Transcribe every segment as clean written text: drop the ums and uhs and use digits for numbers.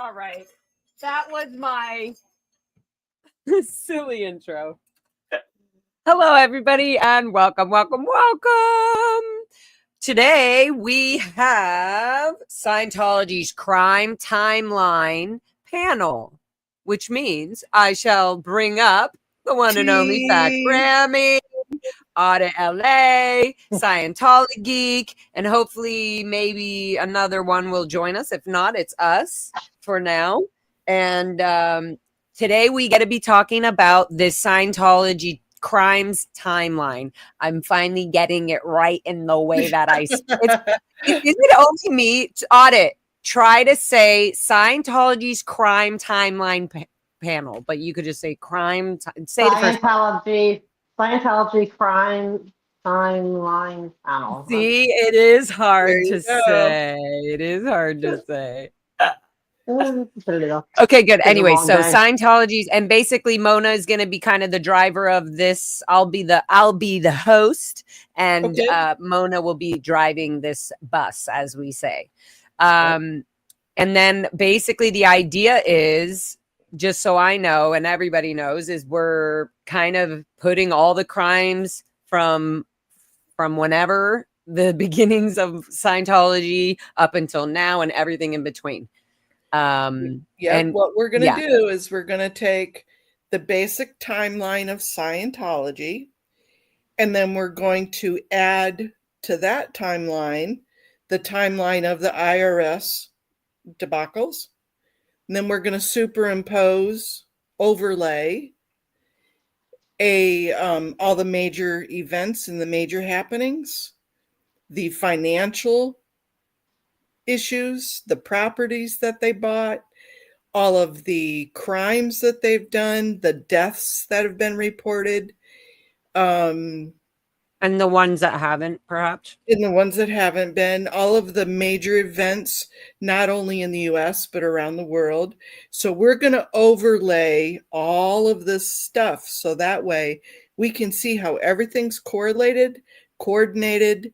All right. That was my silly intro. Hello, everybody, and welcome. Today, we have Scientology's Crime Timeline panel, which means I shall bring up the one and only Fat Grammy, Audit LA, Scientology Geek, and hopefully maybe another one will join us. If not, it's us for now. And today we get to be talking about this Scientology crimes timeline. I'm finally getting it right in the way that I is it only me? Audit, try to say Scientology's crime timeline panel, but you could just say crime. Say the first Scientology crime timeline panel. See, it is hard to say. It is hard to say. Okay, good. Anyway, so Scientology's, and basically Mona is going to be kind of the driver of this. I'll be the host, and Mona will be driving this bus, as we say. And then basically the idea is, just so I know and everybody knows, is we're kind of putting all the crimes from whenever the beginnings of Scientology up until now and everything in between. And what we're going to do is we're going to take the basic timeline of Scientology, and then we're going to add to that timeline the timeline of the IRS debacles. And then we're going to overlay all the major events and the major happenings, the financial issues, the properties that they bought, all of the crimes that they've done, the deaths that have been reported, and the ones that haven't, perhaps. And the ones that haven't been, all of the major events, not only in the US, but around the world. So we're going to overlay all of this stuff so that way we can see how everything's correlated, coordinated,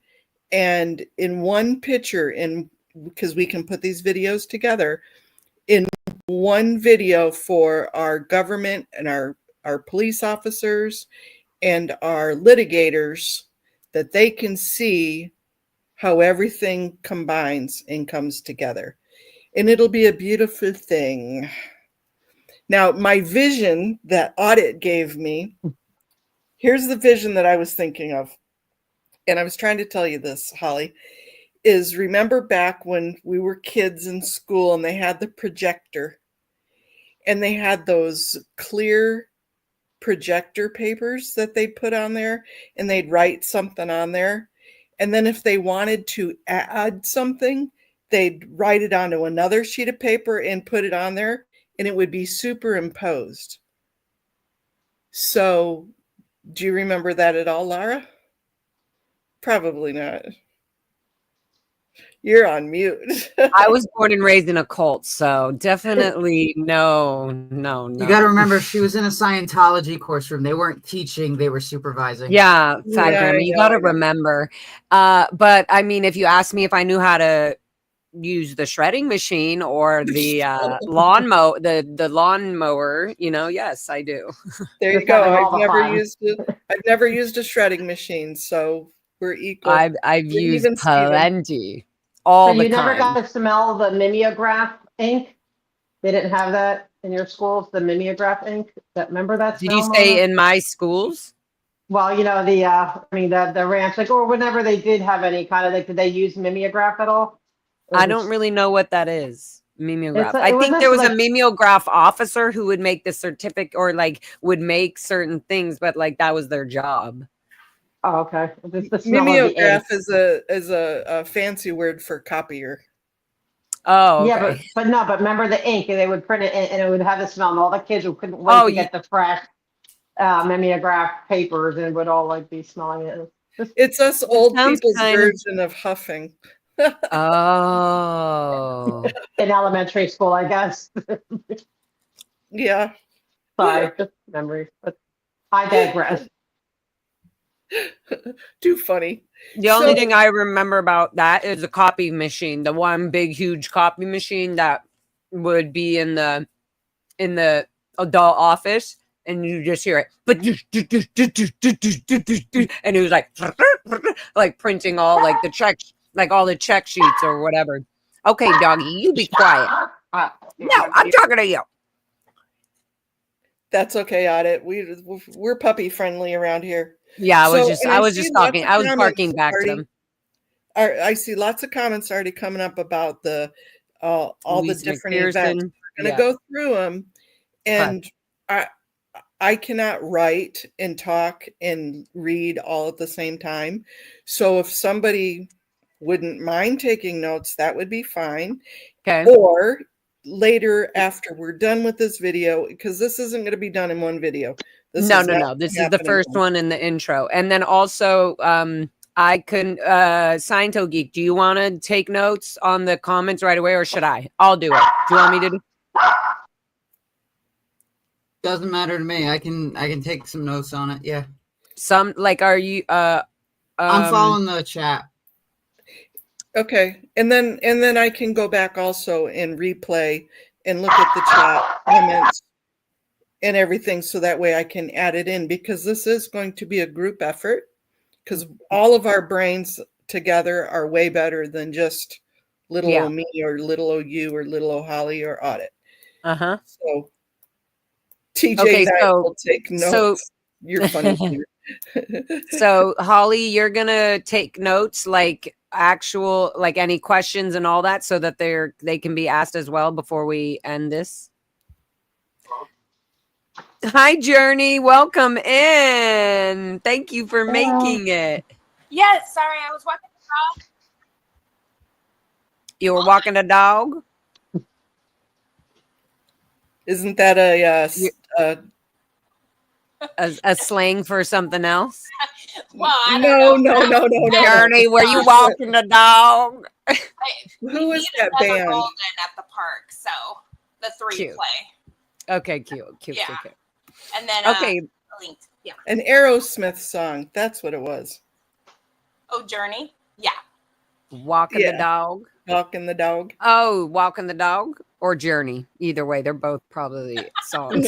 and in one picture, because we can put these videos together in one video for our government and our police officers and our litigators, that they can see how everything combines and comes together. And it'll be a beautiful thing. Now, my vision that Audit gave me, here's the vision that I was thinking of. And I was trying to tell you this, Holly, is remember back when we were kids in school and they had the projector and they had those clear projector papers that they'd put on there and they'd write something on there. And then if they wanted to add something, they'd write it onto another sheet of paper and put it on there and it would be superimposed. So do you remember that at all, Lara? Probably not. You're on mute. I was born and raised in a cult, so definitely no. You got to remember, she was in a Scientology course room. They weren't teaching, they were supervising. Yeah, Grandma, you got to remember. But I mean, if you ask me if I knew how to use the shredding machine or the lawnmower, the lawnmower, yes, I do. There you go. I've never used a shredding machine, so we're equal. I've used plenty. All the time. You never got to smell the mimeograph ink? They didn't have that in your schools, the mimeograph ink? Remember that smell? Did you say in my schools? Well, the ranch, or whenever they did have any kind of, did they use mimeograph at all? I don't really know what that is. Mimeograph. I think there was a mimeograph officer who would make the certificate or would make certain things, but that was their job. Oh, okay. Mimeograph is a fancy word for copier. Oh, okay. Yeah, but remember the ink, and they would print it, and it would have the smell, and all the kids couldn't wait to get the fresh mimeograph papers, and would all be smelling it. It's us old people's version of huffing. Oh. In elementary school, I guess. Yeah. Sorry, just memories, but I digress. Too funny. The only thing I remember about that is the copy machine, the one big huge copy machine that would be in the adult office, and you just hear it, but and he was like printing all like the checks, like all the check sheets or whatever. Okay, doggy, you be quiet. No, I'm talking to you. That's okay, Audit. We're puppy friendly around here. Yeah, I was So, just talking. I was barking back to them. I see lots of comments already coming up about the all the Louise different McPherson. events. We're going to go through them, and I cannot write and talk and read all at the same time. So if somebody wouldn't mind taking notes, that would be fine. Okay. Or later after we're done with this video, because this isn't going to be done in one video. No. This is the first one in the intro. And then also, I couldn't, Sciento Geek, do you want to take notes on the comments right away, or should I? I'll do it. Do you want me to do? Doesn't matter to me. I can take some notes on it. Yeah. Some like, are you? I'm following the chat. Okay, and then I can go back also and replay and look at the chat comments and everything, so that way I can add it in, because this is going to be a group effort, because all of our brains together are way better than just little old me or little old you or little old Holly or Audit. So TJ and I will take notes. So, you're funny. So Holly, you're gonna take notes, like actual, like any questions and all that, so that they can be asked as well before we end this. Hi, Journey. Welcome in. Thank you for making it. Yes, sorry, I was walking the dog. You were walking the dog? Isn't that a slang for something else? Well, I don't know. No. Journey, were you walking the dog? Who is that band? Golden at the park, so the three Cute. play. Okay, cute. And then linked. Yeah. An Aerosmith song. That's what it was. Oh, Journey. Yeah. Walking the dog. Walking the dog. Oh, walking the dog or Journey. Either way, they're both probably songs.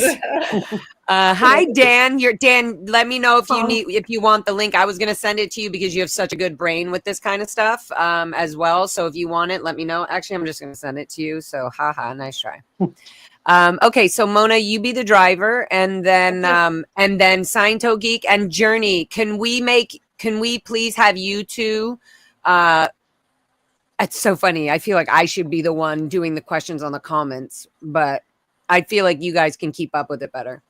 Hi, Dan. Dan. Let me know if you want the link. I was gonna send it to you because you have such a good brain with this kind of stuff as well. So if you want it, let me know. Actually, I'm just gonna send it to you. So nice try. Okay, so Mona, you be the driver, and then Sciento Geek and Journey. Can we please have you two? It's so funny. I feel like I should be the one doing the questions on the comments, but I feel like you guys can keep up with it better.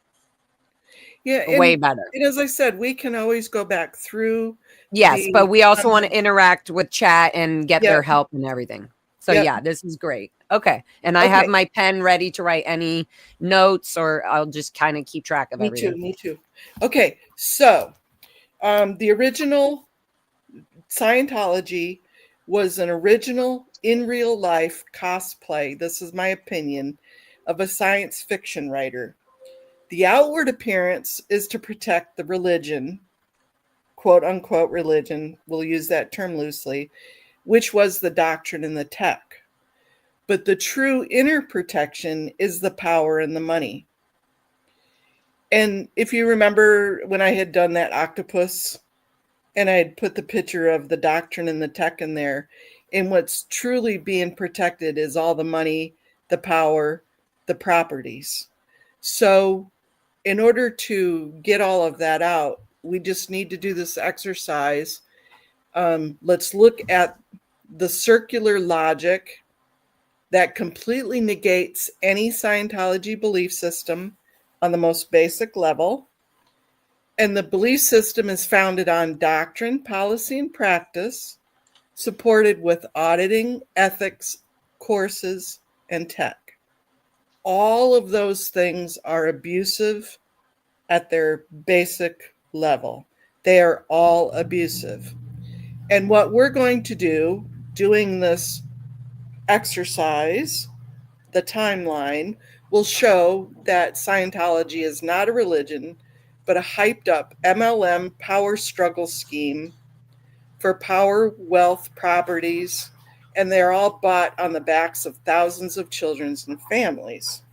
Yeah, way better. And as I said, we can always go back through. Yes, but we also want to interact with chat and get their help and everything. So yeah, this is great. Okay. And I have my pen ready to write any notes, or I'll just kind of keep track of everything. Me too. Okay. So the original Scientology was an original in real life cosplay. This is my opinion, of a science fiction writer. The outward appearance is to protect the religion, quote unquote religion, we'll use that term loosely, which was the doctrine and the tech. But the true inner protection is the power and the money. And if you remember when I had done that octopus and I had put the picture of the doctrine and the tech in there, and what's truly being protected is all the money, the power, the properties. So in order to get all of that out, we just need to do this exercise. Let's look at the circular logic that completely negates any Scientology belief system on the most basic level. And the belief system is founded on doctrine, policy, and practice, supported with auditing, ethics, courses, and tech. All of those things are abusive at their basic level. They are all abusive. And what we're going to do, doing this exercise, the timeline, will show that Scientology is not a religion, but a hyped up MLM power struggle scheme for power, wealth, properties, and they're all bought on the backs of thousands of children and families.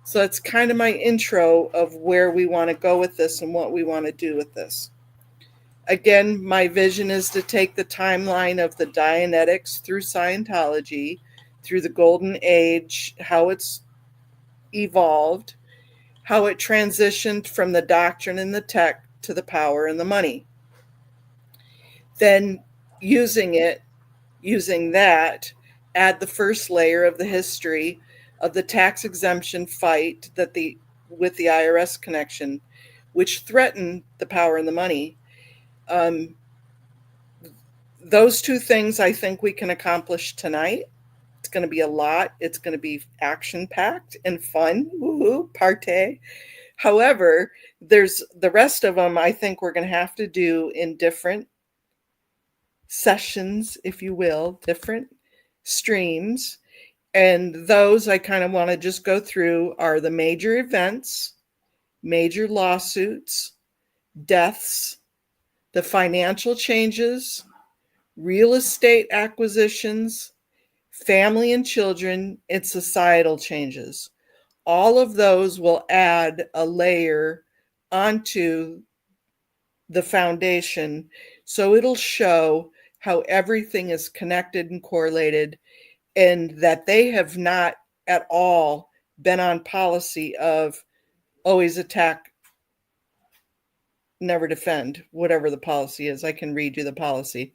So that's kind of my intro of where we want to go with this and what we want to do with this. Again, my vision is to take the timeline of the Dianetics through Scientology, through the Golden Age, how it's evolved, how it transitioned from the doctrine and the tech to the power and the money. Then using that, add the first layer of the history of the tax exemption fight with the IRS connection, which threatened the power and the money. Those two things I think we can accomplish tonight. It's going to be a lot. It's going to be action-packed and fun. Woo-hoo, partay. However, there's the rest of them I think we're going to have to do in different sessions, if you will, different streams. And those I kind of want to just go through are the major events, major lawsuits, deaths, the financial changes, real estate acquisitions, family and children, and societal changes. All of those will add a layer onto the foundation. So it'll show how everything is connected and correlated, and that they have not at all been on policy of always attack, never defend, whatever the policy is. I can read you the policy.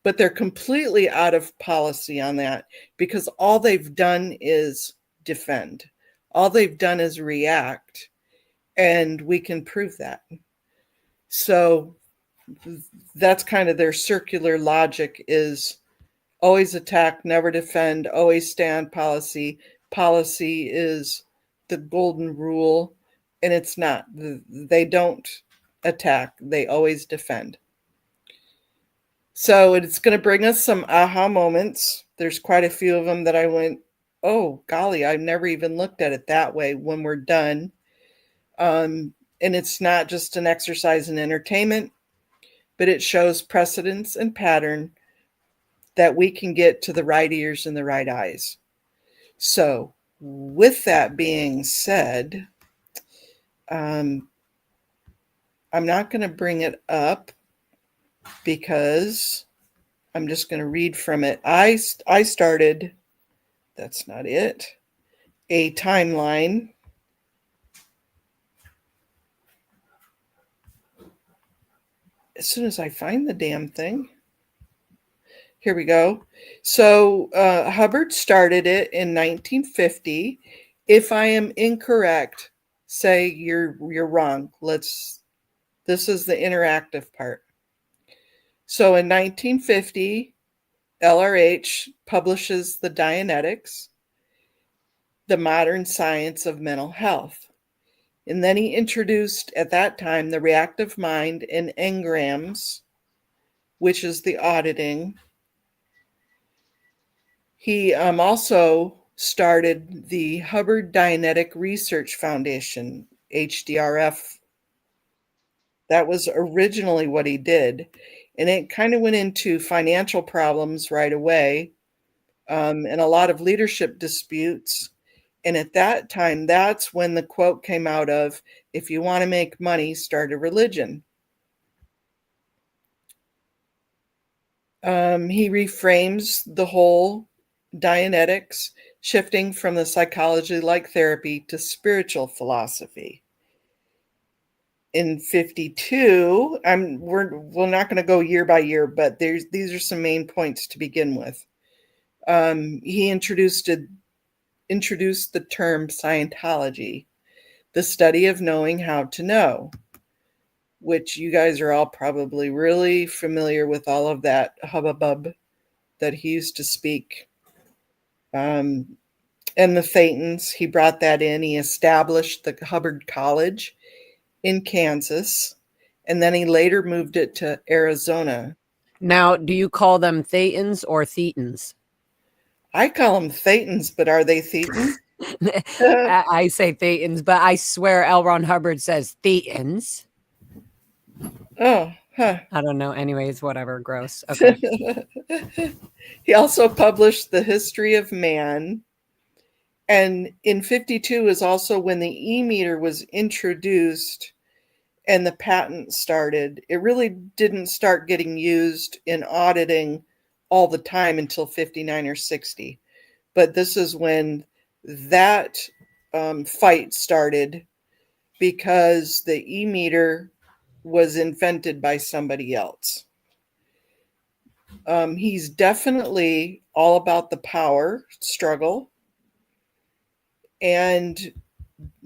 But they're completely out of policy on that, because all they've done is defend. All they've done is react, and we can prove that. So that's kind of their circular logic, is always attack, never defend, always stay on policy. Policy is the golden rule, and it's not. They don't attack, they always defend. So it's going to bring us some aha moments. There's quite a few of them that I went, oh, golly, I've never even looked at it that way when we're done. And it's not just an exercise in entertainment, but it shows precedence and pattern that we can get to the right ears and the right eyes. So with that being said, I'm not going to bring it up because I'm just going to read from it. I started, that's not it, a timeline. As soon as I find the damn thing. Here we go. So Hubbard started it in 1950. If I am incorrect, say you're wrong. This is the interactive part. So in 1950, LRH publishes the Dianetics, the modern science of mental health. And then he introduced, at that time, the reactive mind and engrams, which is the auditing. He also started the Hubbard Dianetic Research Foundation, HDRF. That was originally what he did. And it kind of went into financial problems right away, and a lot of leadership disputes. And at that time, that's when the quote came out of, if you want to make money, start a religion. He reframes the whole Dianetics, shifting from the psychology-like therapy to spiritual philosophy. In 52, we're not going to go year by year, but these are some main points to begin with. He introduced the term Scientology, the study of knowing how to know, which you guys are all probably really familiar with all of that hubbub that he used to speak. And the Thetans, he brought that in. He established the Hubbard College in Kansas, and then he later moved it to Arizona. Now, do you call them Thetans or Thetans? I call them Thetans, but are they Thetans? I say Thetans, but I swear L. Ron Hubbard says Thetans. Oh, Huh. I don't know. Anyways, whatever. Gross. Okay. He also published The History of Man. And in 52 is also when the e-meter was introduced and the patent started. It really didn't start getting used in auditing all the time until 59 or 60. But this is when that fight started, because the e-meter was invented by somebody else. He's definitely all about the power struggle and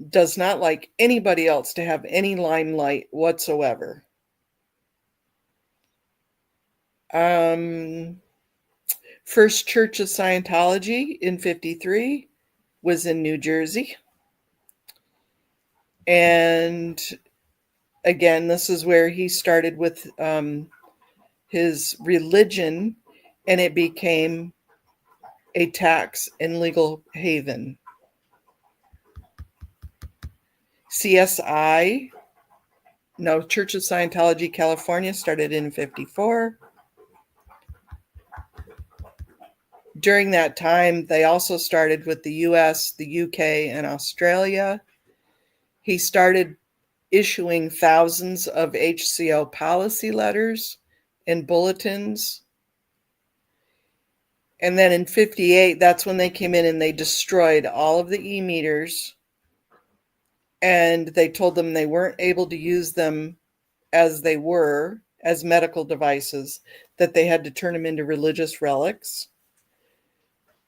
does not like anybody else to have any limelight whatsoever. First Church of Scientology in 53 was in New Jersey. And again, this is where he started with his religion, and it became a tax and legal haven. Church of Scientology, California started in 54. During that time, they also started with the US, the UK, and Australia. He started issuing thousands of HCO policy letters and bulletins. And then in 58, that's when they came in and they destroyed all of the e-meters. And they told them they weren't able to use them as they were, as medical devices, that they had to turn them into religious relics.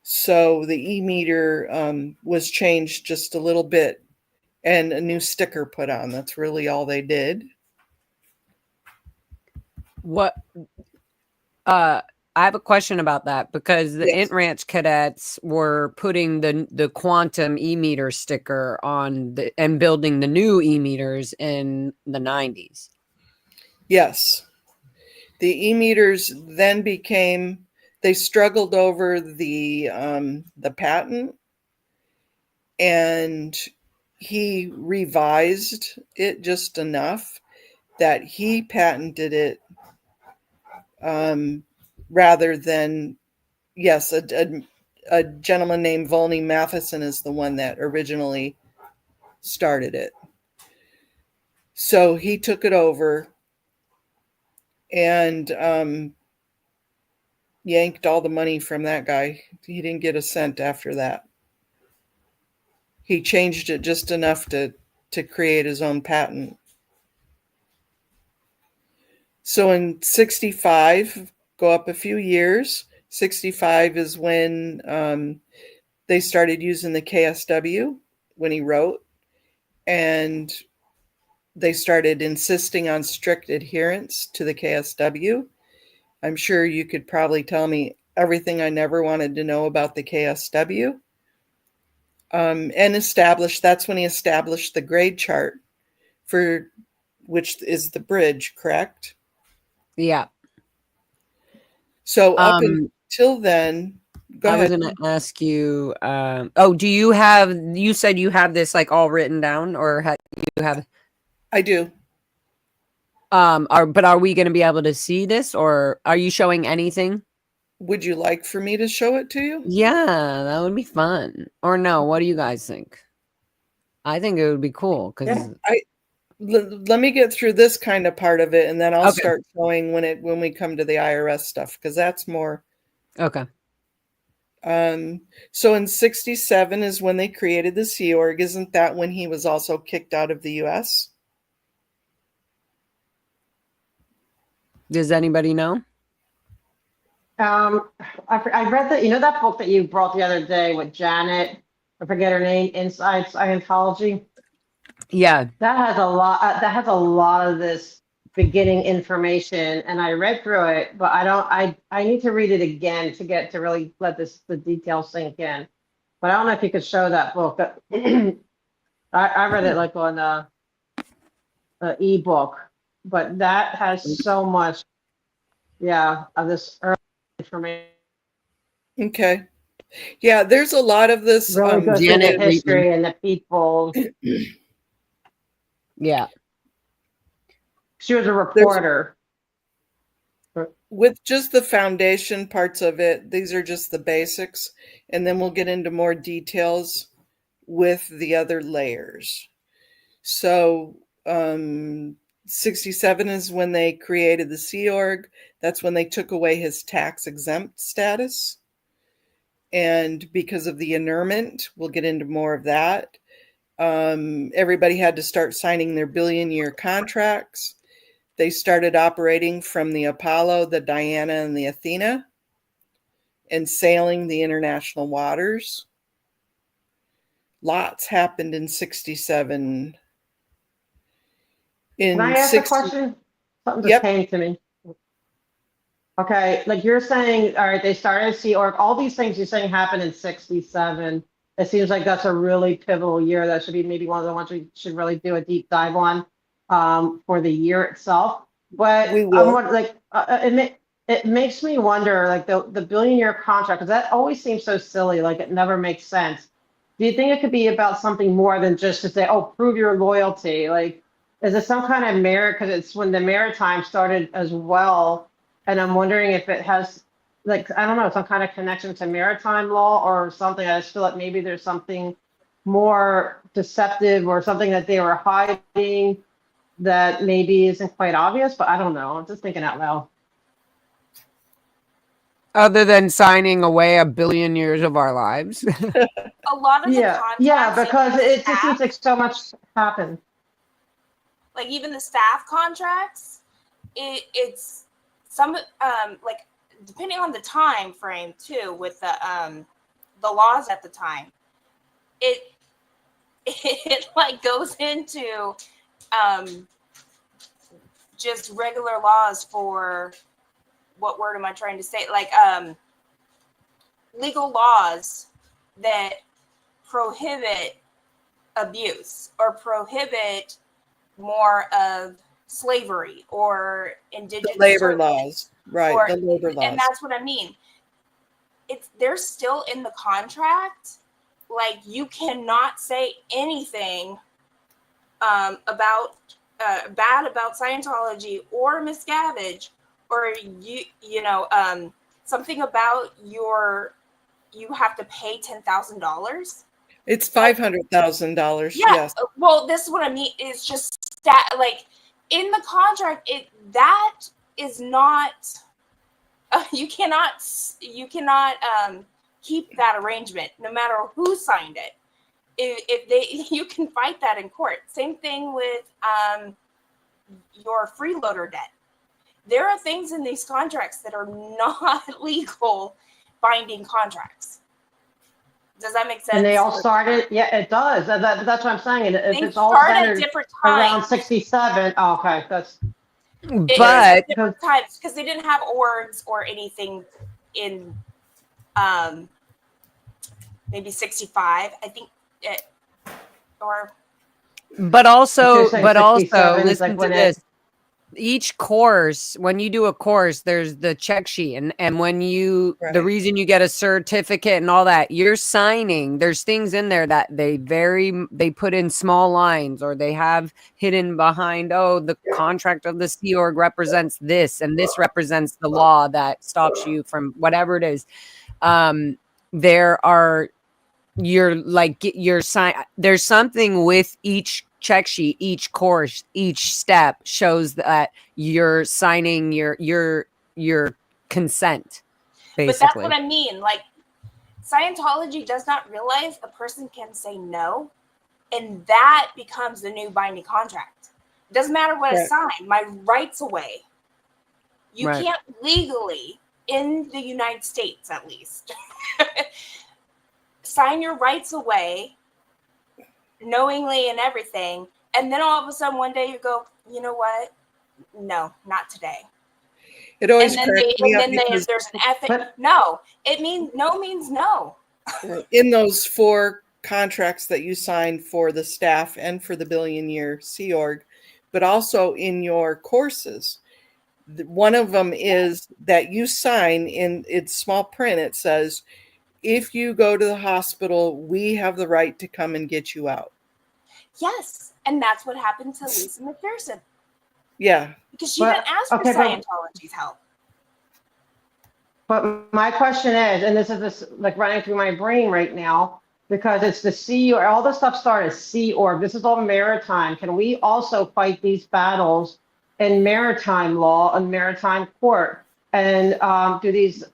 So the e-meter was changed just a little bit and a new sticker put on. That's really all they did. What? I have a question about that, because the Int Ranch cadets were putting the quantum e-meter sticker on and building the new e-meters in the 90s. Yes. The e-meters then they struggled over the patent, and he revised it just enough that he patented it, rather than, yes, a gentleman named Volney Matheson is the one that originally started it. So he took it over and yanked all the money from that guy. He didn't get a cent after that. He changed it just enough to create his own patent. So in 65, go up a few years, 65 is when they started using the KSW when he wrote, and they started insisting on strict adherence to the KSW. I'm sure you could probably tell me everything I never wanted to know about the KSW. And that's when he established the grade chart, for which is the bridge, correct? Yeah. So up until then, go ahead. I was going to ask you, you said you have this like all written down, or you have? I do. But are we going to be able to see this, or are you showing anything? Would you like for me to show it to you? Yeah, that would be fun. Or no, what do you guys think? I think it would be cool, because let me get through this kind of part of it, and then I'll start showing when we come to the IRS stuff, because that's more. Okay. So in 67 is when they created the Sea Org. Isn't that when he was also kicked out of the US? Does anybody know? I read that book that you brought the other day with Janet, I forget her name, Inside Scientology. Yeah. That has a lot of this beginning information, and I read through it, but I need to read it again to really let the details sink in. But I don't know if you could show that book. I read it like on the ebook, but that has so much, of this early information. Okay. Yeah, there's a lot of this. Really goes through the history and the people. Yeah. She was a reporter. with just the foundation parts of it, these are just the basics, and then we'll get into more details with the other layers. So 67 is when they created the Sea Org. That's when they took away his tax exempt status. And because of the inurement, we'll get into more of that. Everybody had to start signing their billion-year contracts. They started operating from the Apollo, the Diana, and the Athena, and sailing the international waters. Lots happened in 67. Can I ask a question? Something just came to me. Okay, like you're saying, all right, they started Sea Org. All these things you're saying happened in 67. It seems like that's a really pivotal year. That should be maybe one of the ones we should really do a deep dive on for the year itself. But We will. it makes me wonder, like the billion-year contract, because that always seems so silly. Like it never makes sense. Do you think it could be about something more than just to say, oh, prove your loyalty? Like, is it some kind of merit? Because it's when the maritime started as well. And I'm wondering if it has, like, I don't know, some kind of connection to maritime law or something. I just feel like maybe there's something more deceptive or something that they were hiding that maybe isn't quite obvious, but I don't know. I'm just thinking out loud. Other than signing away 1 billion years of our lives. A lot of the contracts. Yeah, because it just seems like so much happened. Like even the staff contracts, it's some like depending on the time frame too, with the laws at the time, it like goes into just regular laws for, what word am I trying to say? Like legal laws that prohibit abuse or prohibit more of slavery or indigenous labor service, laws, right? or, the labor laws, and that's what I mean. They're still in the contract. Like you cannot say anything about bad about Scientology or Miscavige, or something about you have to pay $10,000. It's $500,000. Yeah. Yes. Well, this is what I mean. Is just like in the contract. That is not. You cannot keep that arrangement, no matter who signed it. You can fight that in court. Same thing with your freeloader debt. There are things in these contracts that are not legal binding contracts. Does that make sense? And they all started, yeah, it does. That's what I'm saying. If it's all centered at different times. Around 67, oh, okay, that's. But different times, because they didn't have orgs or anything in maybe 65, I think, but also listen like to this. Each course, when you do a course, there's the check sheet, and when you the reason you get a certificate and all that, you're signing. There's things in there that they put in small lines, or they have hidden behind. Oh, the contract of the Sea Org represents this, and this represents the law that stops you from whatever it is. There's something with each check sheet, each course, each step shows that you're signing your consent, basically. But that's what I mean. Like, Scientology does not realize a person can say no, and that becomes the new binding contract. It doesn't matter what I sign. My rights away. You can't legally, in the United States at least, sign your rights away knowingly and everything, and then all of a sudden one day you go, you know what? No, not today. It always and then there's an ethic. No, it means no. In those 4 contracts that you signed for the staff and for the billion-year Sea Org, but also in your courses, one of them is that you sign in its small print. It says, if you go to the hospital, we have the right to come and get you out. Yes, and that's what happened to Lisa McPherson. Yeah. Because she didn't ask for Scientology's help. But my question is, and this is this like running through my brain right now, because it's the sea or all this stuff started Sea Org. This is all maritime. Can we also fight these battles in maritime law and maritime court? And are these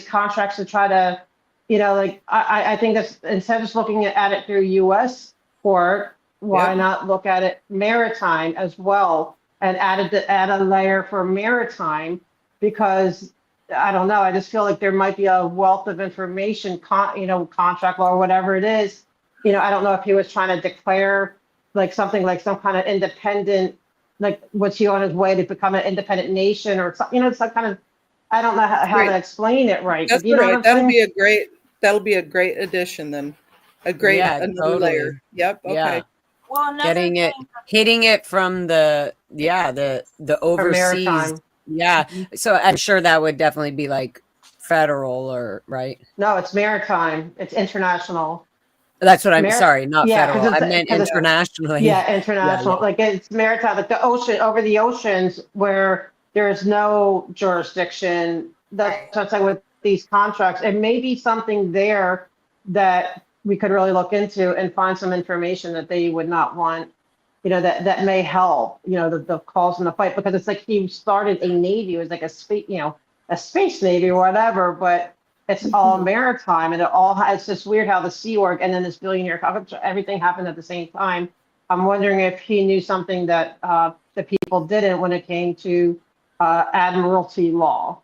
contracts to try to, like I think that's instead of just looking at it through U.S. court, why Yep. not look at it maritime as well and add a layer for maritime because I don't know. I just feel like there might be a wealth of information, contract law or whatever it is. I don't know if he was trying to declare like something like some kind of independent, like was he on his way to become an independent nation or something, some kind of, I don't know how Right. to explain it right. That's Do you know what right. I'm saying? That'll be a great addition then. Yeah, Another totally. layer. Yep. Okay. Yeah. Well, another Getting it, thing, hitting it from the For overseas. maritime. Yeah. So I'm sure that would definitely be like federal or right. No, it's maritime. It's international. That's what I'm Mar- sorry, not yeah, federal. I because meant it's internationally. yeah, Yeah, international. Like it's maritime, like the ocean, over the oceans where there is no jurisdiction. That's what I'm saying with these contracts. It may be something there that we could really look into and find some information that they would not want, that may help, the cause and the fight, because it's like he started a navy, it was like a space navy or whatever, but it's all maritime and it's just weird how the Sea Org and then this billionaire, everything happened at the same time. I'm wondering if he knew something that the people didn't when it came to admiralty law.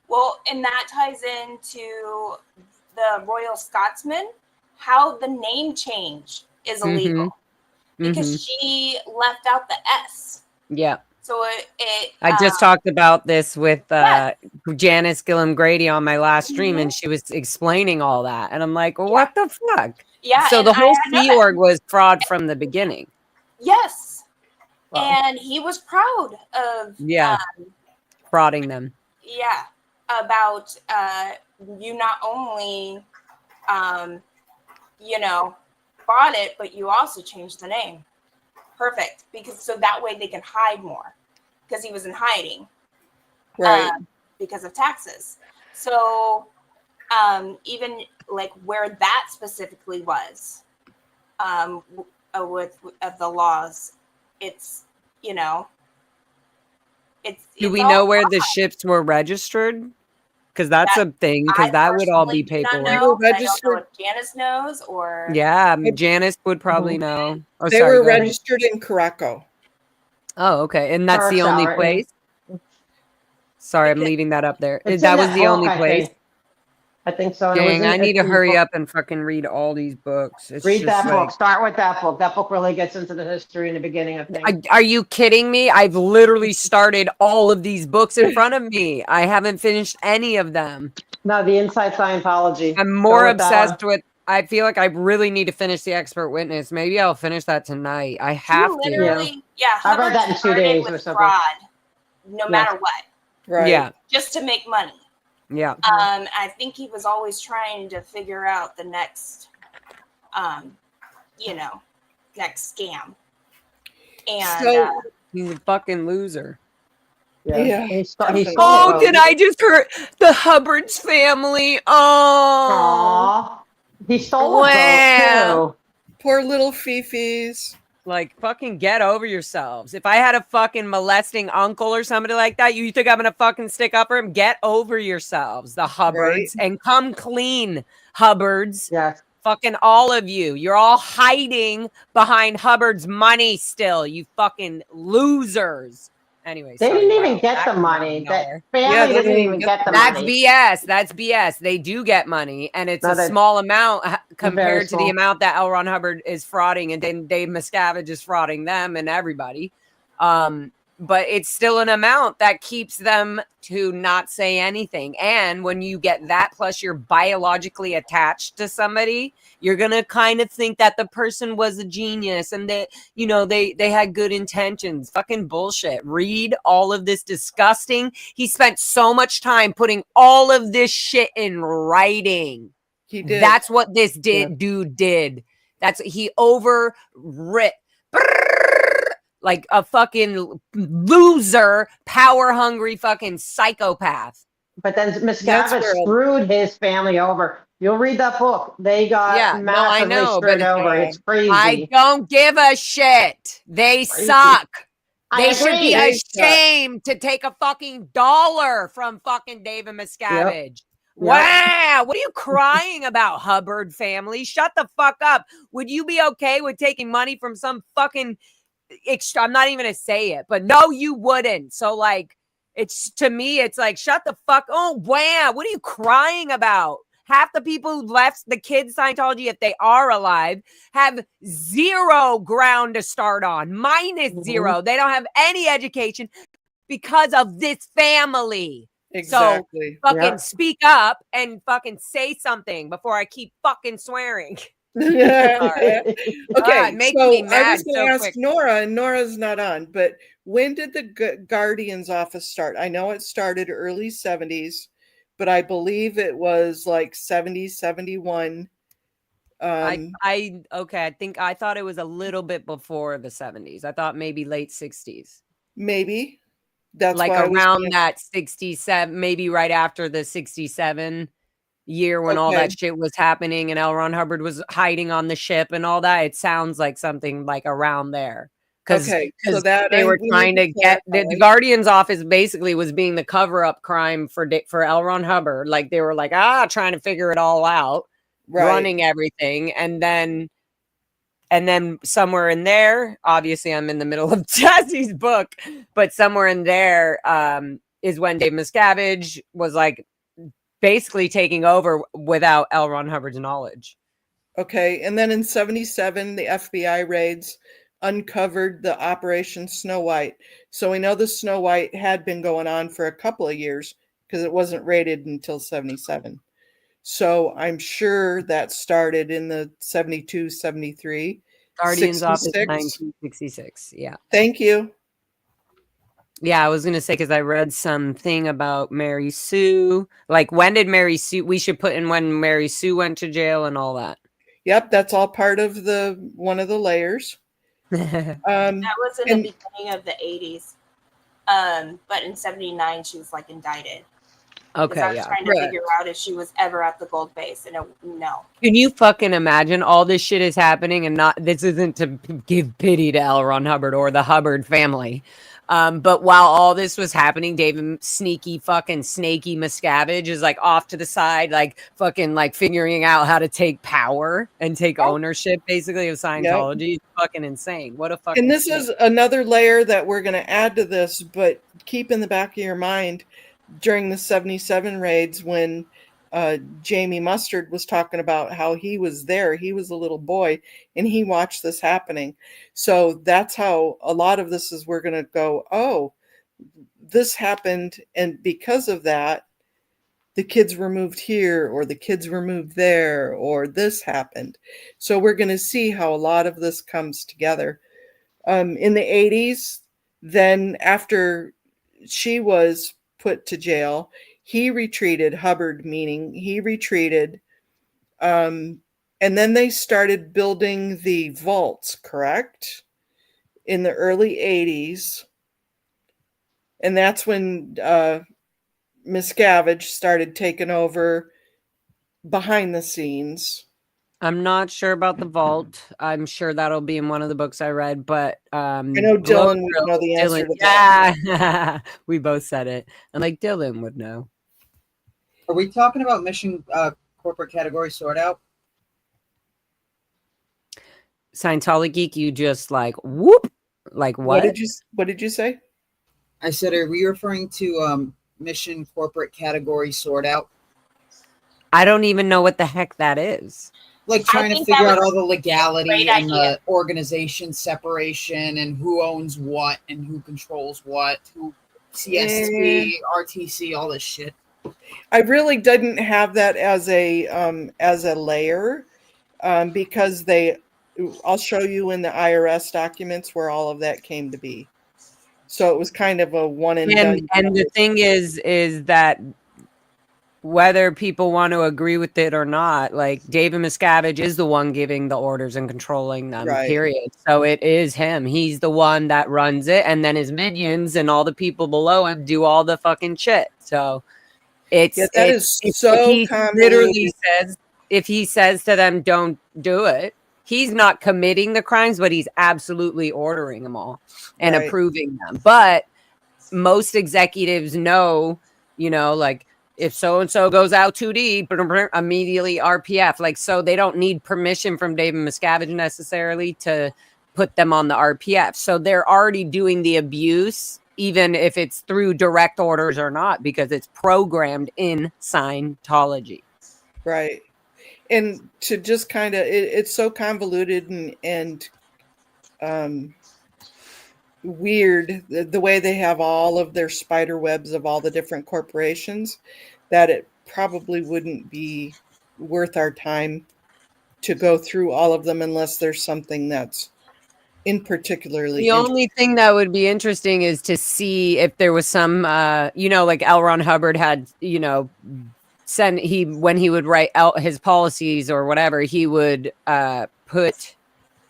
well, and that ties into the Royal Scotsman, how the name change is illegal because she left out the S. Yeah. So I just talked about this with Yes. Janice Gillum Grady on my last stream, and she was explaining all that. And I'm like, well, what the fuck? Yeah. So and the whole I know Sea that. Org was fraud from the beginning. Yes. Well, And he was proud of Yeah. Frauding them. yeah, about you not only bought it, but you also changed the name. Perfect, because so that way they can hide more, because he was in hiding, Right. because of taxes. So even like where that specifically was, with the laws, it's Do we all know where fraud. the ships were registered? Because that's a thing. Because I that would all be personally do not paperwork. know. I don't know registered- if Janice knows or Yeah, Janice would probably know. Oh, They sorry, were go ahead. registered in Caraco. Oh, okay. And that's the Curacao, only right? place? Sorry, I'm Because- leaving that up there. It's That in was that the book, only I place? think. I think so. And it was Dang, I need to it's in the hurry book. up and fucking read all these books. It's Read just that like, book. Start with that book. That book really gets into the history in the beginning of things. Are you kidding me? I've literally started all of these books in front of me. I haven't finished any of them. No, the Inside Scientology. I'm Go more with that one. obsessed with. I feel like I really need to finish The Expert Witness. Maybe I'll finish that tonight. I have you to. literally, I read that in 2 Hubbard days started or with something. fraud, no matter what, Right. Yeah, just to make money. yeah. I think he was always trying to figure out the next, next scam. And So- He's a fucking loser. Yeah. He definitely. stole Oh, it. did I just hurt the Hubbard's family? Oh, Aw. He stole a Wow. boat Poor little Fifis. like fucking get over yourselves. If I had a fucking molesting uncle or somebody like that, you think I'm gonna fucking stick up for him? Get over yourselves, the Hubbards, and come clean, Hubbards. too. Yes. Fucking all of you. You're all hiding behind Hubbard's money still, you fucking losers. Anyway, They sorry, didn't even wow, get that the came out money. of That nowhere. family Yeah, they didn't didn't even get get the That's money. BS. That's BS. They do get money, and it's No, a they- small amount compared to the small. amount that L. Ron Hubbard is frauding, and then Dave Miscavige is frauding them and everybody. But it's still an amount that keeps them to not say anything. And when you get that, plus you're biologically attached to somebody, you're gonna kind of think that the person was a genius and that they had good intentions. Fucking bullshit. Read all of this disgusting. He spent so much time putting all of this shit in writing. He did. That's what this dude did. He overwrit like a fucking loser, power hungry fucking psychopath. But then That's Miscavige where, screwed his family over. You'll read that book. They got Yeah, no, I massively know, but screwed over. yeah, It's I crazy. don't give a shit. They Crazy. suck. I They should be agree. they suck. ashamed to take a fucking dollar from fucking David Yep. Miscavige. Yep. Wow, what are you crying about, Hubbard family? Shut the fuck up. Would you be okay with taking money from some fucking I'm not even gonna say it, but no, you wouldn't. So like, it's to me, it's like, shut the fuck. Oh wow, what are you crying about? Half the people who left the kids Scientology, if they are alive, have zero ground to start on, minus Mhm. zero. They don't have any education because of this family. So Exactly. fucking Yep. speak up and fucking say something before I keep fucking swearing. Sorry. God, Okay, makes me so I mad was going so to ask quick. Nora, and Nora's not on, but when did the Guardian's office start? I know it started early 70s, but I believe it was like 70, 71. Okay. I thought it was a little bit before the 70s. I thought maybe late 60s, Maybe. That's like why I was around going that 67, maybe right after the 67 year to, when all okay, that shit was happening and L. Ron Hubbard was hiding on the ship and all that. It sounds like something like around there. Because okay. So that they were we need trying to to get the clarify. Guardian's office basically was being the cover up crime for L. Ron Hubbard. Like they were like, trying to figure it all out, Right. running everything. And then somewhere in there, obviously I'm in the middle of Jesse's book, but somewhere in there is when Dave Miscavige was like basically taking over without L. Ron Hubbard's knowledge. Okay. And then in 77, the FBI raids uncovered the Operation Snow White. So we know the Snow White had been going on for a couple of years because it wasn't raided until 77. So I'm sure that started in the 72, 73, Guardian's office 66. 1966. Yeah. Thank you. Yeah, I was gonna say because I read something about Mary Sue. Like when did Mary Sue we should put in when Mary Sue went to jail and all that. Yep, that's all part of the one of the layers. That was in the And beginning of the 80s. But in 79, she was like indicted. Because I Okay, was yeah. trying to figure out if she was ever at the gold base, and no. Can you fucking imagine all this shit is happening and not this isn't to give pity to L. Ron Hubbard or the Hubbard family. But while all this was happening, David sneaky fucking snaky Miscavige is like off to the side, like fucking like figuring out how to take power and take ownership basically of yep. Scientology. It's fucking insane. What a fucking And this snake. is another layer that we're going to add to this, but keep in the back of your mind during the 77 raids when Jamie Mustard was talking about how he was there. He was a little boy and he watched this happening. So that's how a lot of this is we're going to go, oh, this happened. And because of that, the kids were moved here or the kids were moved there or this happened. So we're going to see how a lot of this comes together. In the 80s, then after she was put to jail, he retreated, Hubbard meaning he retreated. And then they started building the vaults, correct? In the early 80s. And that's when Miscavige started taking over behind the scenes. I'm not sure about the vault. I'm sure that'll be in one of the books I read, but I know Dylan would know the answer to that. yeah. We both said it. I'm like, Dylan would know. Are we talking about mission corporate category sort out? Scientology geek, you just like whoop, like what? What did you say? I said, are we referring to mission corporate category sort out? I don't even know what the heck that is. Like trying to think figure that out was all the legality great and idea. the organization separation and who owns what and who controls what, who CSP, RTC, all this shit. I really didn't have that as a layer because I'll show you in the IRS documents where all of that came to be. So it was kind of a one and done. And the thing is that whether people want to agree with it or not, like David Miscavige is the one giving the orders and controlling them, Right. period. So it is him. He's the one that runs it. And then his minions and all the people below him do all the fucking shit. So It's Yeah, that is if so he literally convoluted. says, if he says to them, don't do it, he's not committing the crimes, but he's absolutely ordering them all and Right. approving them. But most executives know, like if so-and-so goes out too deep, immediately RPF. Like, so they don't need permission from David Miscavige necessarily to put them on the RPF. So they're already doing the abuse, even if it's through direct orders or not, because it's programmed in Scientology. Right. And to just kind of, it's so convoluted and weird the way they have all of their spider webs of all the different corporations, that it probably wouldn't be worth our time to go through all of them unless there's something that's in particularly The only thing that would be interesting is to see if there was some, like L. Ron Hubbard had, when he would write out his policies or whatever, he would put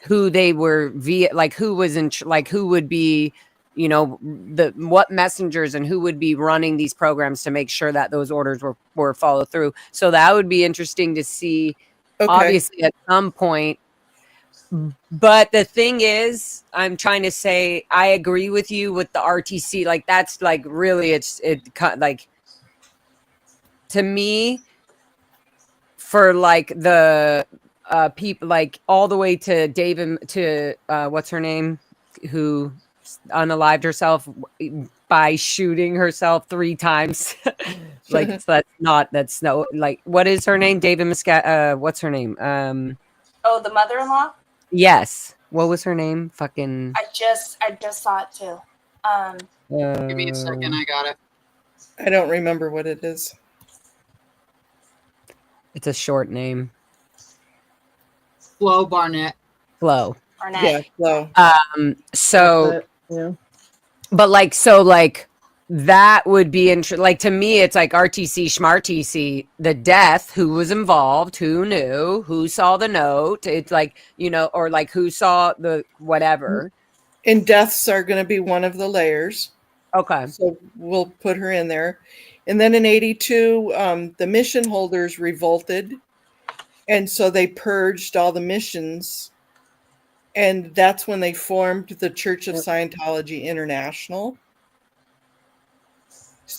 who they were via, like who was like who would be, what messengers and who would be running these programs to make sure that those orders were followed through. So that would be interesting to see. Okay. Obviously, at some point. But the thing is, I'm trying to say, I agree with you with the RTC. Like, that's like really, like, to me, for like the people, like all the way to David, to what's her name, who unalived herself by shooting herself 3 times. Like, that's no, like, what is her name? David Muscat, what's her name? Oh, the mother-in-law? Yes. What was her name? Fucking. I just saw it too. Give me a second, I got it. I don't remember what it is. It's a short name. Flo Barnett. Flo. Barnett. Yeah, Flo. So, Yeah. but like, so like that would be interesting. Like, to me, it's like RTC, Schmartc, the death, who was involved, who knew, who saw the note. It's like, or like who saw the whatever. And deaths are going to be one of the layers. Okay. So we'll put her in there. And then in 82, the mission holders revolted. And so they purged all the missions. And that's when they formed the Church of Scientology International.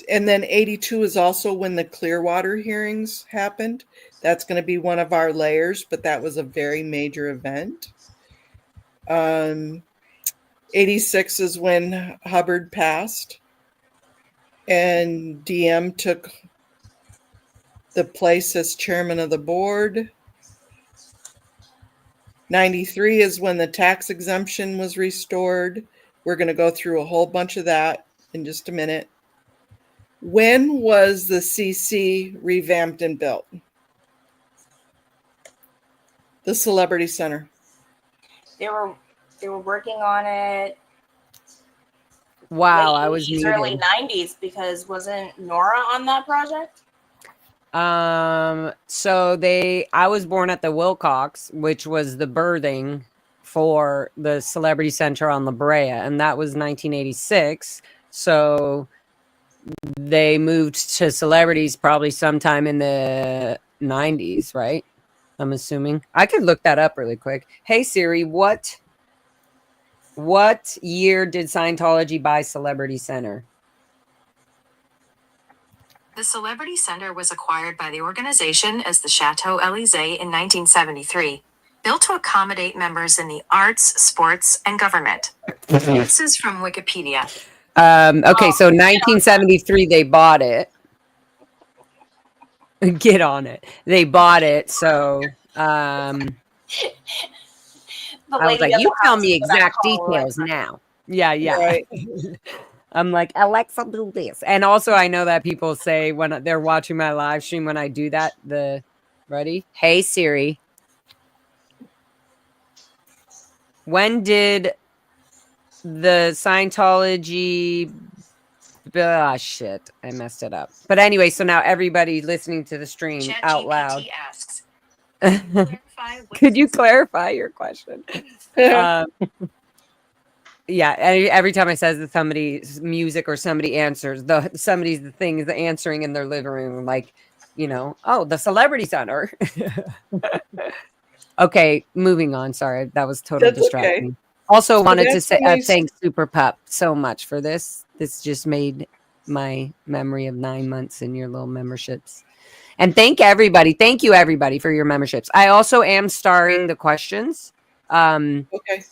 And then 82 is also when the Clearwater hearings happened. That's going to be one of our layers, but that was a very major event. 86 is when Hubbard passed. And DM took the place as chairman of the board. 93 is when the tax exemption was restored. We're going to go through a whole bunch of that in just a minute. When was the CC revamped and built? The Celebrity Center. They were working on it. Wow, late I was 80s, muted. early 90s, because wasn't Nora on that project? So I was born at the Wilcox, which was the birthing for the Celebrity Center on La Brea, and that was 1986. So they moved to Celebrities probably sometime in the 90s, right? I'm assuming. I could look that up really quick. Hey Siri, what year did Scientology buy Celebrity Center? The Celebrity Center was acquired by the organization as the Chateau Élysée in 1973, built to accommodate members in the arts, sports, and government. This is from Wikipedia. Okay, so 1973 they bought it. Get on it. They bought it, so I was like, you tell me exact details now. Yeah. Right. I'm like, Alexa, do this. And also, I know that people say when they're watching my live stream, when I do that, ready? Hey, Siri. When did the Scientology... shit, I messed it up. But anyway, so now everybody listening to the stream out loud. Asks, Could you clarify your question? Yeah, every time I says that somebody's music or somebody answers, somebody's the thing is answering in their living room, like, oh, the Celebrity Center. Okay, moving on. Sorry, that was total That's okay. distracting. Also, So wanted to that's say when they thank Super Pup so much for this. This just made my memory of 9 months in your little memberships. And thank everybody. Thank you, everybody, for your memberships. I also am starring the questions. Okay.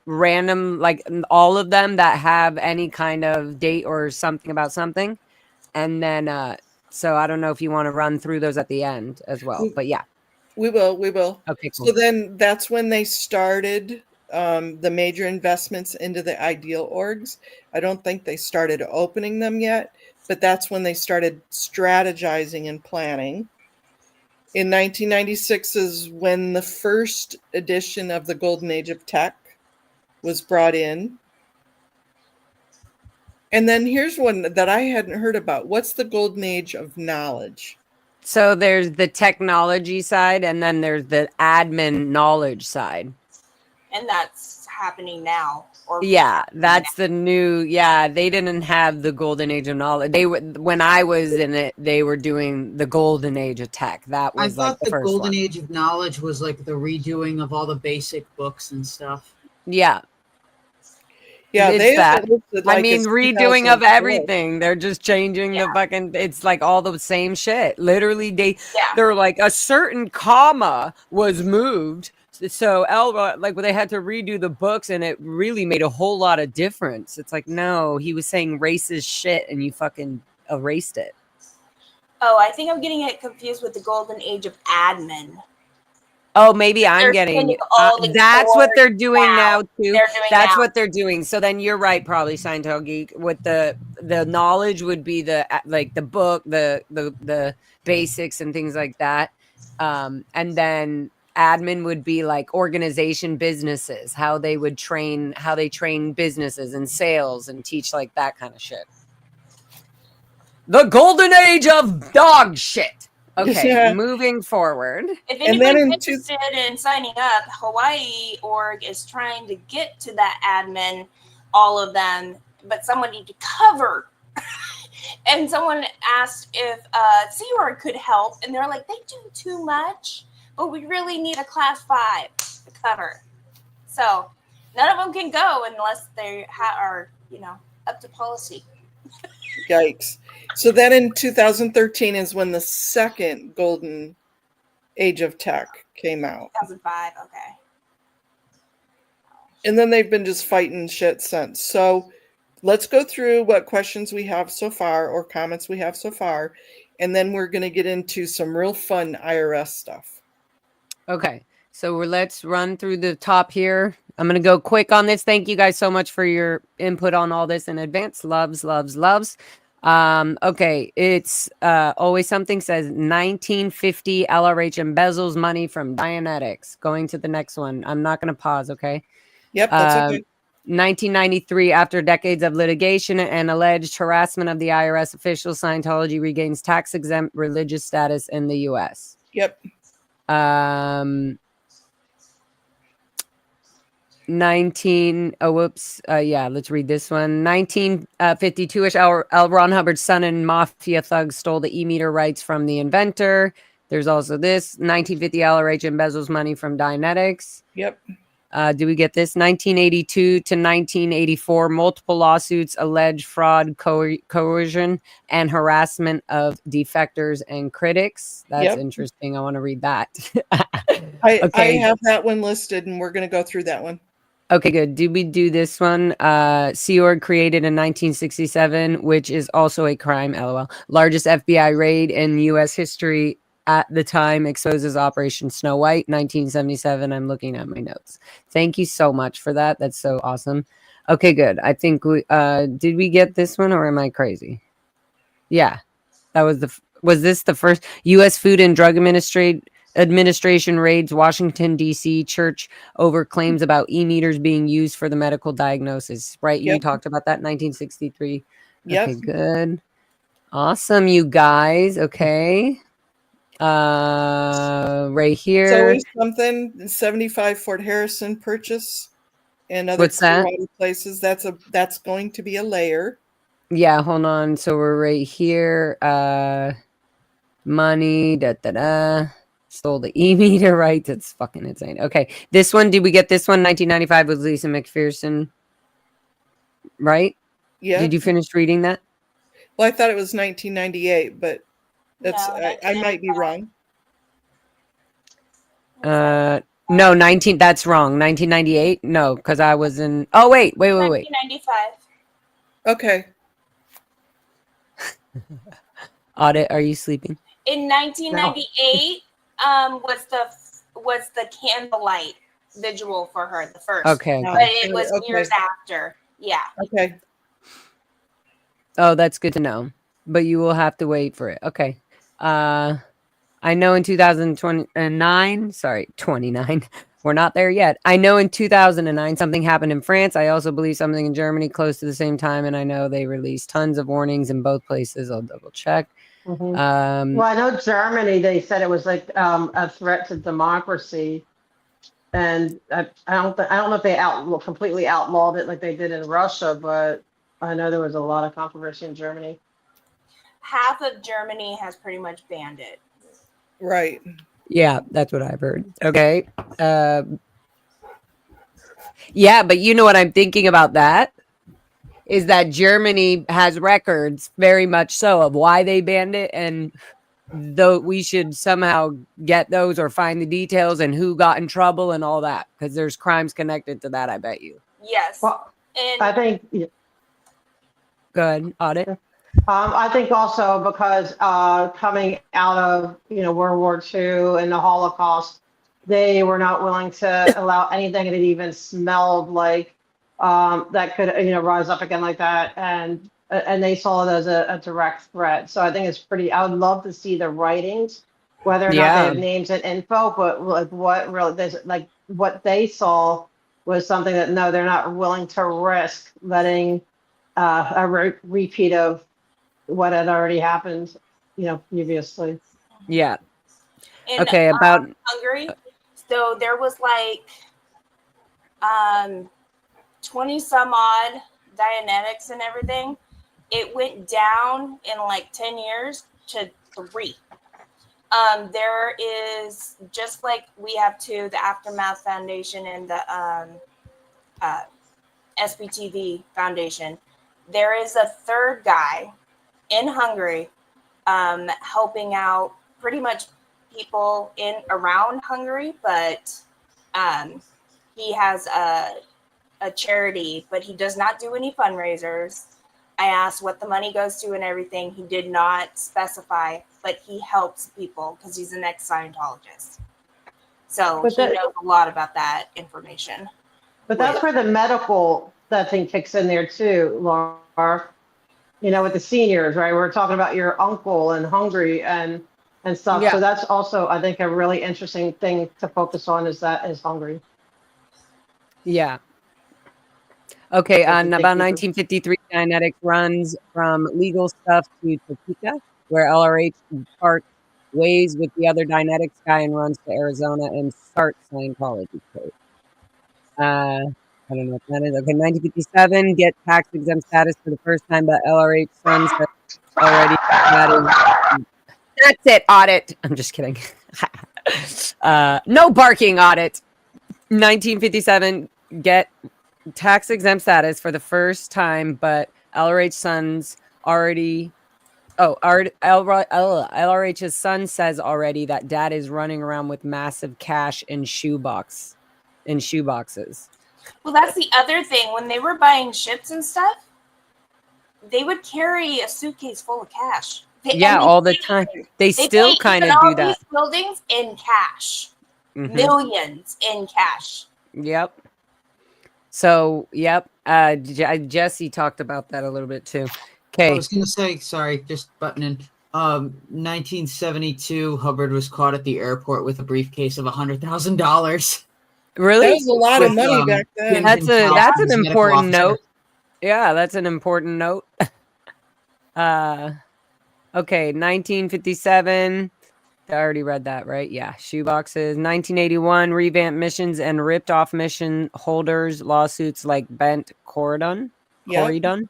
Random, like all of them that have any kind of date or something about something. And then, so I don't know if you want to run through those at the end as well. But yeah. We will. Okay, cool. So then that's when they started the major investments into the ideal orgs. I don't think they started opening them yet, but that's when they started strategizing and planning. In 1996 is when the first edition of the Golden Age of Tech was brought in. And then here's one that I hadn't heard about. What's the Golden Age of Knowledge? So there's the technology side, and then there's the admin knowledge side. And that's happening now. Yeah, that's the new. Yeah, they didn't have the golden age of knowledge. When I was in it, they were doing the golden age of tech. That I was like thought the the first golden one. age of knowledge was like the redoing of all the basic books and stuff. Yeah. Yeah, It's they that. I mean, it's redoing of 2004. everything. They're just changing the fucking. It's like all the same shit. Literally, they're like a certain comma was moved. So like they had to redo the books, and it really made a whole lot of difference. It's like, no, he was saying racist shit, and you fucking erased it. Oh, I think I'm getting it confused with the golden age of admin. Oh, maybe I'm getting. That's what they're doing now too. That's what they're doing. So then you're right, probably Scientology Geek. With the knowledge would be the like the book, the basics and things like that, and then admin would be like organization businesses, how they train businesses and sales and teach like that kind of shit. The golden age of dog shit. Okay, moving forward. If anybody's interested in signing up, Hawaii org is trying to get to that admin, all of them, but someone need to cover. And someone asked if Sea Org could help, and they're like, they do too much, but we really need a class 5 to cover. So none of them can go unless they are, up to policy. Yikes. So then in 2013 is when the second Golden Age of Tech came out. 2005, okay. And then they've been just fighting shit since. So let's go through what questions we have so far or comments we have so far. And then we're going to get into some real fun IRS stuff. Okay. So let's run through the top here. I'm going to go quick on this. Thank you guys so much for your input on all this in advance. Loves. Okay. It's always something says 1950 LRH embezzles money from Dianetics. Going to the next one. I'm not going to pause. Okay. Yep. That's okay. 1993, after decades of litigation and alleged harassment of the IRS officials, Scientology regains tax-exempt religious status in the U.S. Yep. let's read this one. 1952-ish, L. Ron Hubbard's son and mafia thugs stole the e-meter rights from the inventor. There's also this. 1950, LRH embezzles money from Dianetics. Yep. Do we get this? 1982 to 1984, multiple lawsuits allege fraud, coercion, and harassment of defectors and critics. That's interesting. I want to read that. I have that one listed, and we're going to go through that one. Okay, good. Did we do this one? Sea Org created in 1967, which is also a crime, LOL. Largest FBI raid in U.S. history at the time, exposes Operation Snow White, 1977. I'm looking at my notes. Thank you so much for that. That's so awesome. Okay, good. I think we did we get this one, or am I crazy? Yeah, that was was this the first U.S. Food and Drug Administration raids Washington, D.C. church over claims about e-meters being used for the medical diagnosis, right? You talked about that in 1963. Okay, good. Awesome, you guys. Okay. Right here. It's always something. 75 Fort Harrison purchase. and other What's that? clear places. That's going to be a layer. Yeah, hold on. So we're right here. Money, stole the e-meter rights. It's fucking insane. Okay. This one, did we get this one? 1995 with Lisa McPherson, right? Yeah. Did you finish reading that? Well, I thought it was 1998, but that's No, I might be wrong. No, 19. That's wrong. 1998. No, because I was in. Oh wait. 1995. Okay. Audit. Are you sleeping? In 1998, was the candlelight visual for her, the first. Okay. No. But it was Okay. years after. Yeah. Okay. Oh, that's good to know. But you will have to wait for it. Okay. I know in 2029. Sorry, 29. We're not there yet. I know in 2009 something happened in France. I also believe something in Germany close to the same time, and I know they released tons of warnings in both places. I'll double check. Well, I know Germany, they said it was like a threat to democracy. And I don't know if they completely outlawed it like they did in Russia, but I know there was a lot of controversy in Germany. Half of Germany has pretty much banned it. Right. Yeah, that's what I've heard. Okay. Yeah, but you know what I'm thinking about that? Is that Germany has records, very much so, of why they banned it, and though we should somehow get those or find the details and who got in trouble and all that, because there's crimes connected to that. I bet you. Yes. Well, And I think Good audit. I think also because coming out of World War II and the Holocaust, they were not willing to allow anything that even smelled like that could rise up again like that, and they saw it as a direct threat. So I think it's pretty. I would love to see the writings, whether or not they Yeah. have names and info, but like what really what they saw was something that no, they're not willing to risk letting a repeat of what had already happened, previously. Yeah. in Okay. About Hungary, so there was like 20 some odd Dianetics and everything. It went down in like 10 years to 3. There is, just like we have two, the Aftermath Foundation and the SPTV Foundation, there is a third guy in Hungary helping out pretty much people in around Hungary, but he has a charity, but he does not do any fundraisers. I asked what the money goes to and everything. He did not specify, but he helps people because he's an ex-Scientologist. So But he that- knows a lot about that information. But that's where the medical that thing kicks in there too, Laura. With the seniors, right? We're talking about your uncle in Hungary and stuff. Yeah. So that's also, I think, a really interesting thing to focus on is Hungary. yeah. Okay. So On to dig about deeper. 1953, Dianetics runs from legal stuff to Topeka, where LRH parts ways with the other Dianetics guy and runs to Arizona and starts Scientology code. I don't know what that is. Okay, 1957, get tax exempt status for the first time, but LRH Sons has already that's it, audit. I'm just kidding. No barking, audit. 1957, get tax exempt status for the first time, but LRH Sons already. Oh, LRH's son says already that dad is running around with massive cash in shoeboxes. Well, that's the other thing. When they were buying ships and stuff, they would carry a suitcase full of cash. All the time. They still pay kind even of do all that. these buildings in cash, Mhm. millions in cash. Yep. So, yep. Jesse talked about that a little bit too. I Okay. was going to say, sorry, just butting in. 1972, Hubbard was caught at the airport with a briefcase of $100,000. Really? That was a lot of With, money back then. That's Clinton that's an Medical important officer. note. Yeah, that's an important note. Okay, 1957. I already read that, right? Yeah. Shoeboxes. 1981, revamped missions and ripped off mission holders. Lawsuits like Bent Corridon. Yep.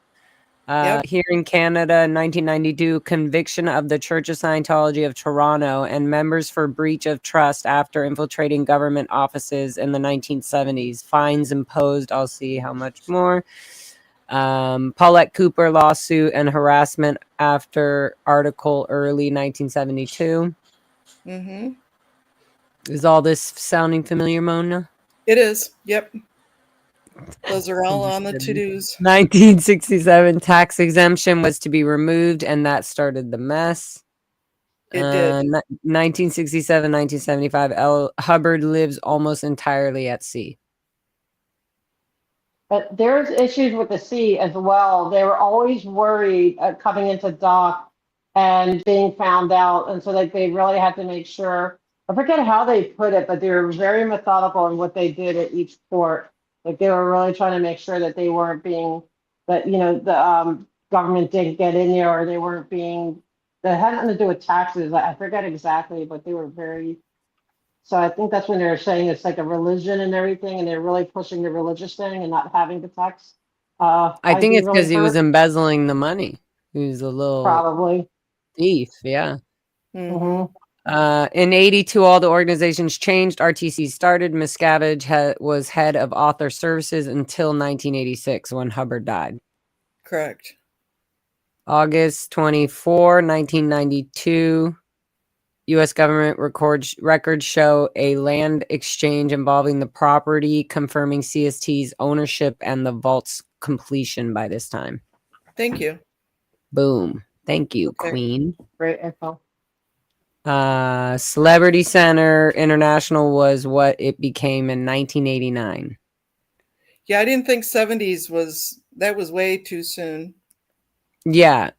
Yep. Here in Canada, in 1992, conviction of the Church of Scientology of Toronto and members for breach of trust after infiltrating government offices in the 1970s. Fines imposed. I'll see how much more. Paulette Cooper lawsuit and harassment after article early 1972. Mm-hmm. Is all this sounding familiar, Mona? It is. Yep. Those are all on the to-dos. 1967, tax exemption was to be removed, and that started the mess. It did. 1967, 1975, L. Hubbard lives almost entirely at sea. But there's issues with the sea as well. They were always worried coming into dock and being found out. And so like they really had to make sure, I forget how they put it, but they were very methodical in what they did at each port. Like they were really trying to make sure that they weren't being, that, you know, the government didn't get in there or they weren't being, that had nothing to do with taxes. I forget exactly, but they were very, so I think that's when they're saying it's like a religion and everything, and they're really pushing the religious thing and not having the tax. I think ID it's because really he was hurt, embezzling the money. He was a little probably. thief, yeah. Mhm. In 82, all the organizations changed. RTC started. Miscavige was head of author services until 1986 when Hubbard died. Correct. August 24, 1992, U.S. government records show a land exchange involving the property, confirming CST's ownership and the vault's completion by this time. Thank you. Boom. Thank you, Okay. Queen. Great info. Celebrity Center International was what it became in 1989. Yeah, I didn't think 70s was, that was way too soon. Yeah.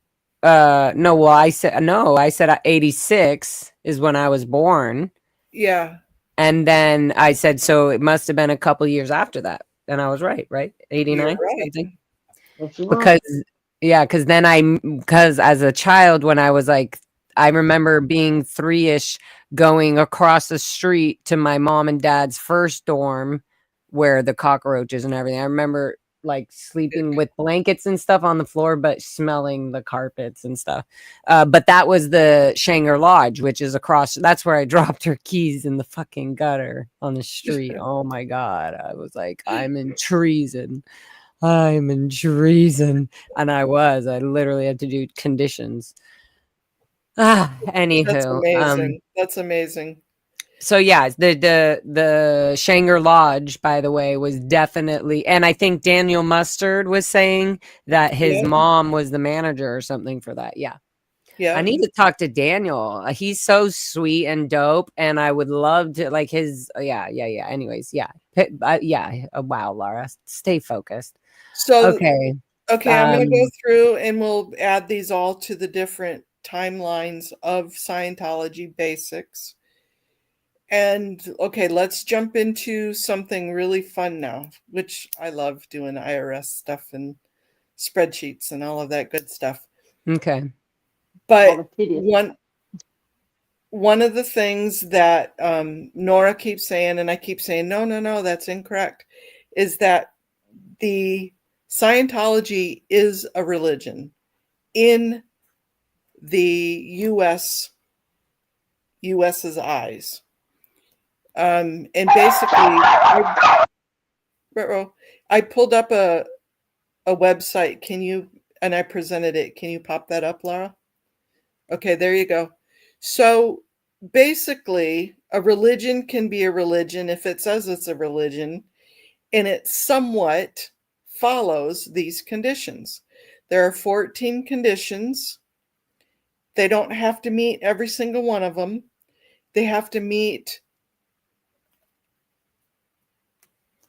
No, well, I said 86 is when I was born. Yeah. And then I said, so it must have been a couple years after that. And I was right? You're 89, right. something. If you want. Because as a child, when I was like, I remember being 3-ish, going across the street to my mom and dad's first dorm where the cockroaches and everything. I remember like sleeping with blankets and stuff on the floor, but smelling the carpets and stuff. But that was the Shanger Lodge, which is across. That's where I dropped her keys in the fucking gutter on the street. Oh my God. I was like, I'm in treason. I'm in treason. And I literally had to do conditions. That's Anywho. amazing. That's amazing. So yeah, the Shanger Lodge, by the way, was definitely, and I think Daniel Mustard was saying that his Yeah. mom was the manager or something for that. Yeah. Yeah. I need to talk to Daniel. He's so sweet and dope, and I would love to like his. Yeah. Anyways, yeah. Wow, Laura, stay focused. So Okay. Okay, I'm going to go through and we'll add these all to the different timelines of Scientology basics. And okay, let's jump into something really fun now, which I love doing IRS stuff and spreadsheets and all of that good stuff. Okay. But one of the things that Nora keeps saying, and I keep saying, no, that's incorrect, is that the Scientology is a religion in the US's eyes. And basically, I pulled up a website. And I presented it. Can you pop that up, Laura? Okay, there you go. So basically, a religion can be a religion if it says it's a religion, and it somewhat follows these conditions. There are 14 conditions. They don't have to meet every single one of them. They have to meet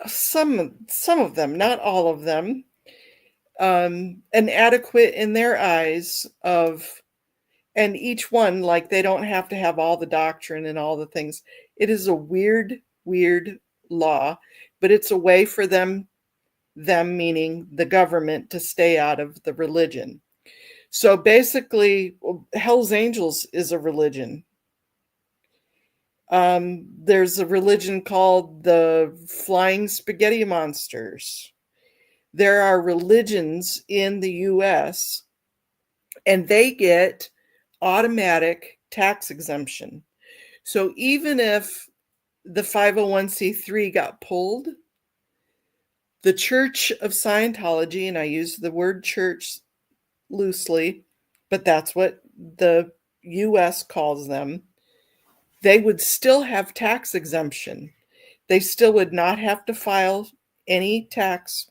some of them, not all of them, and adequate in their eyes of, and each one, like they don't have to have all the doctrine and all the things. It is a weird law, but it's a way for them meaning the government, to stay out of the religion. So basically, Hell's Angels is a religion. There's a religion called the Flying Spaghetti Monsters. There are religions in the US, and they get automatic tax exemption. So even if the 501c3 got pulled, the Church of Scientology, and I use the word church loosely, but that's what the US calls them, they would still have tax exemption. They still would not have to file any taxes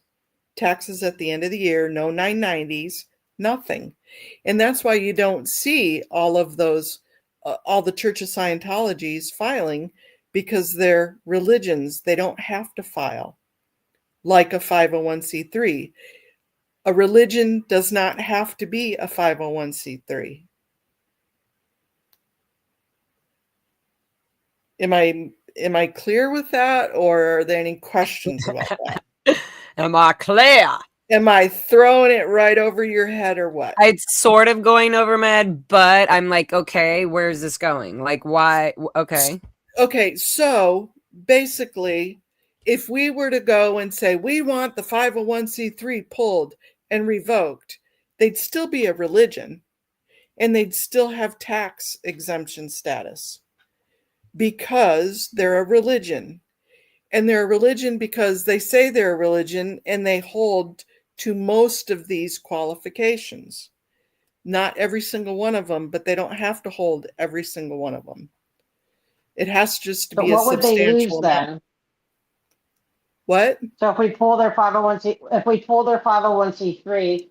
at the end of the year, no 990s, nothing. And that's why you don't see all of those, all the Church of Scientologies filing, because they're religions. They don't have to file like a 501c3. A religion does not have to be a 501c3. Am I clear with that, or are there any questions about that? Am I clear? Am I throwing it right over your head or what? It's sort of going over my head, but I'm like, okay, where's this going? Like, why? Okay. Okay, so basically, if we were to go and say we want the 501c3 pulled and revoked, they'd still be a religion and they'd still have tax exemption status because they're a religion. And they're a religion because they say they're a religion and they hold to most of these qualifications. Not every single one of them, but they don't have to hold every single one of them. It has just to But be a what would they lose substantial amount. then? What? So if we pull their 501c3,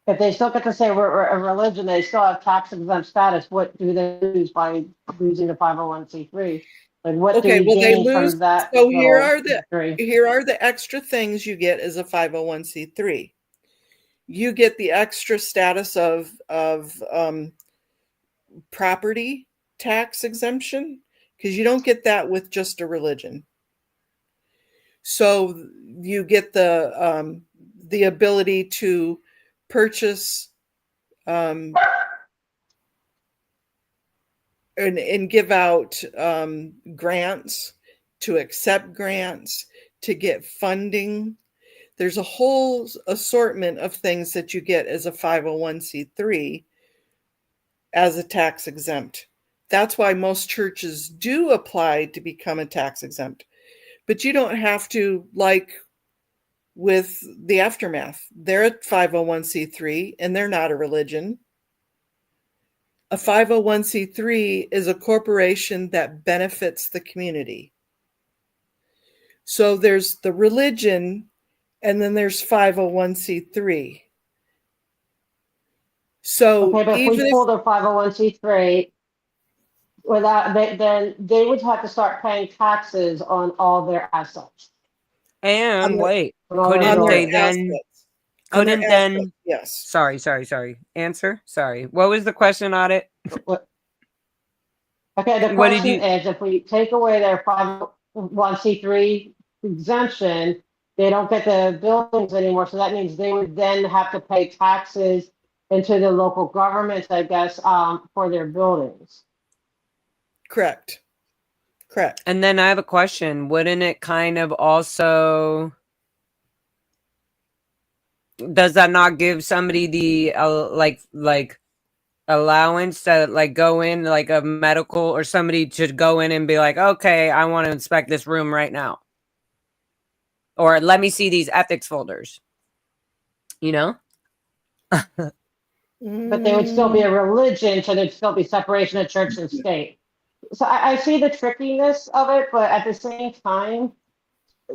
if they still get to say we're a religion, they still have tax exempt status. What do they lose by losing the 501c3? Like what do Okay, we well they gain lose. from that? So Here are the extra things you get as a 501c3. You get the extra status of property tax exemption, because you don't get that with just a religion. So you get the ability to purchase and give out grants, to accept grants, to get funding. There's a whole assortment of things that you get as a 501c3 as a tax exempt. That's why most churches do apply to become a tax exempt. But you don't have to, like with the Aftermath. They're a 501c3 and they're not a religion. A 501c3 is a corporation that benefits the community. So there's the religion, and then there's 501c3. So okay, but if we pull their 501c3, then they would have to start paying taxes on all their assets. And wait, On couldn't their then? assets, yes. Sorry. Answer. Sorry. What was the question, Audit? Okay, the What did question you? is, if we take away their 501c3 exemption, they don't get the buildings anymore. So that means they would then have to pay taxes into the local governments, I guess, for their buildings. Correct. And then I have a question. Wouldn't it kind of also? Does that not give somebody the like allowance to like go in, like a medical or somebody to go in and be like, okay, I want to inspect this room right now, or let me see these ethics folders, you know? But they would still be a religion, so there'd still be separation of church and state. So I see the trickiness of it, but at the same time,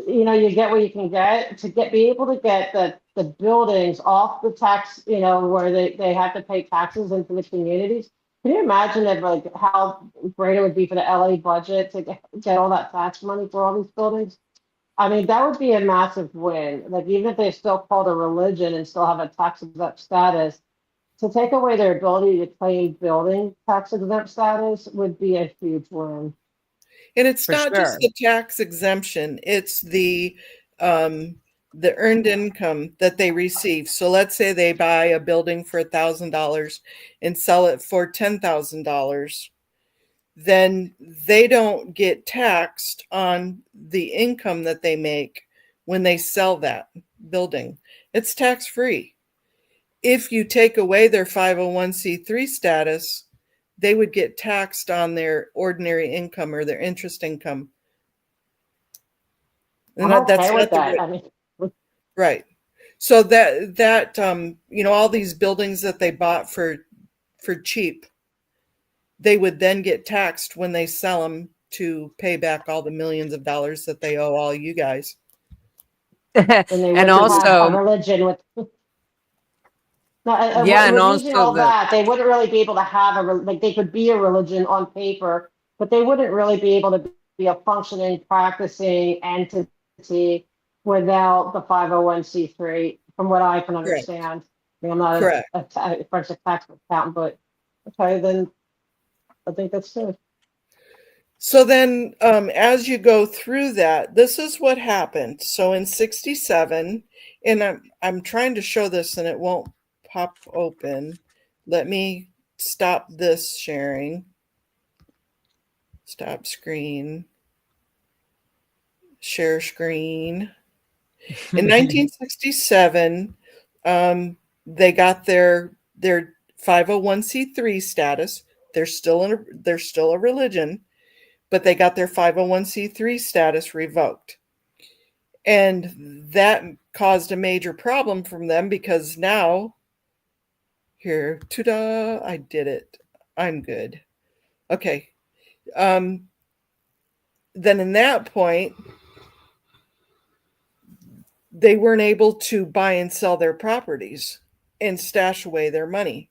you get what you can get to be able to get the buildings off the tax, where they have to pay taxes into the communities. Can you imagine like how great it would be for the LA budget to get all that tax money for all these buildings? I mean, that would be a massive win. Like even if they're still called a religion and still have a tax exempt status, to take away their ability to claim building tax exempt status would be a huge win. And it's For not just sure. the tax exemption, it's the earned income that they receive. So let's say they buy a building for $1,000 and sell it for $10,000. then they don't get taxed on the income that they make when they sell that building. It's tax-free. If you take away their 501c3 status, they would get taxed on their ordinary income or their interest income. And I'm that's okay not with that. the I mean, right. So that you know, all these buildings that they bought for cheap, they would then get taxed when they sell them to pay back all the millions of dollars that they owe all you guys. and they And wouldn't have a also, religion with no, yeah, and with losing also all the that, they wouldn't really be able to have like they could be a religion on paper, but they wouldn't really be able to be a functioning, practicing entity without the 501c3, from what I can Correct. understand. I mean, I'm not Correct. a forensic tax accountant, but okay, then I think that's good. So then, as you go through that, this is what happened. So in '67, and I'm trying to show this and it won't pop open. Let me stop this sharing. Stop screen. Share screen. In 1967, they got their 501c3 status. They're still a religion, but they got their 501c3 status revoked. And that caused a major problem from them because now, here, ta-da, I did it. I'm good. Okay. Then in that point, they weren't able to buy and sell their properties and stash away their money.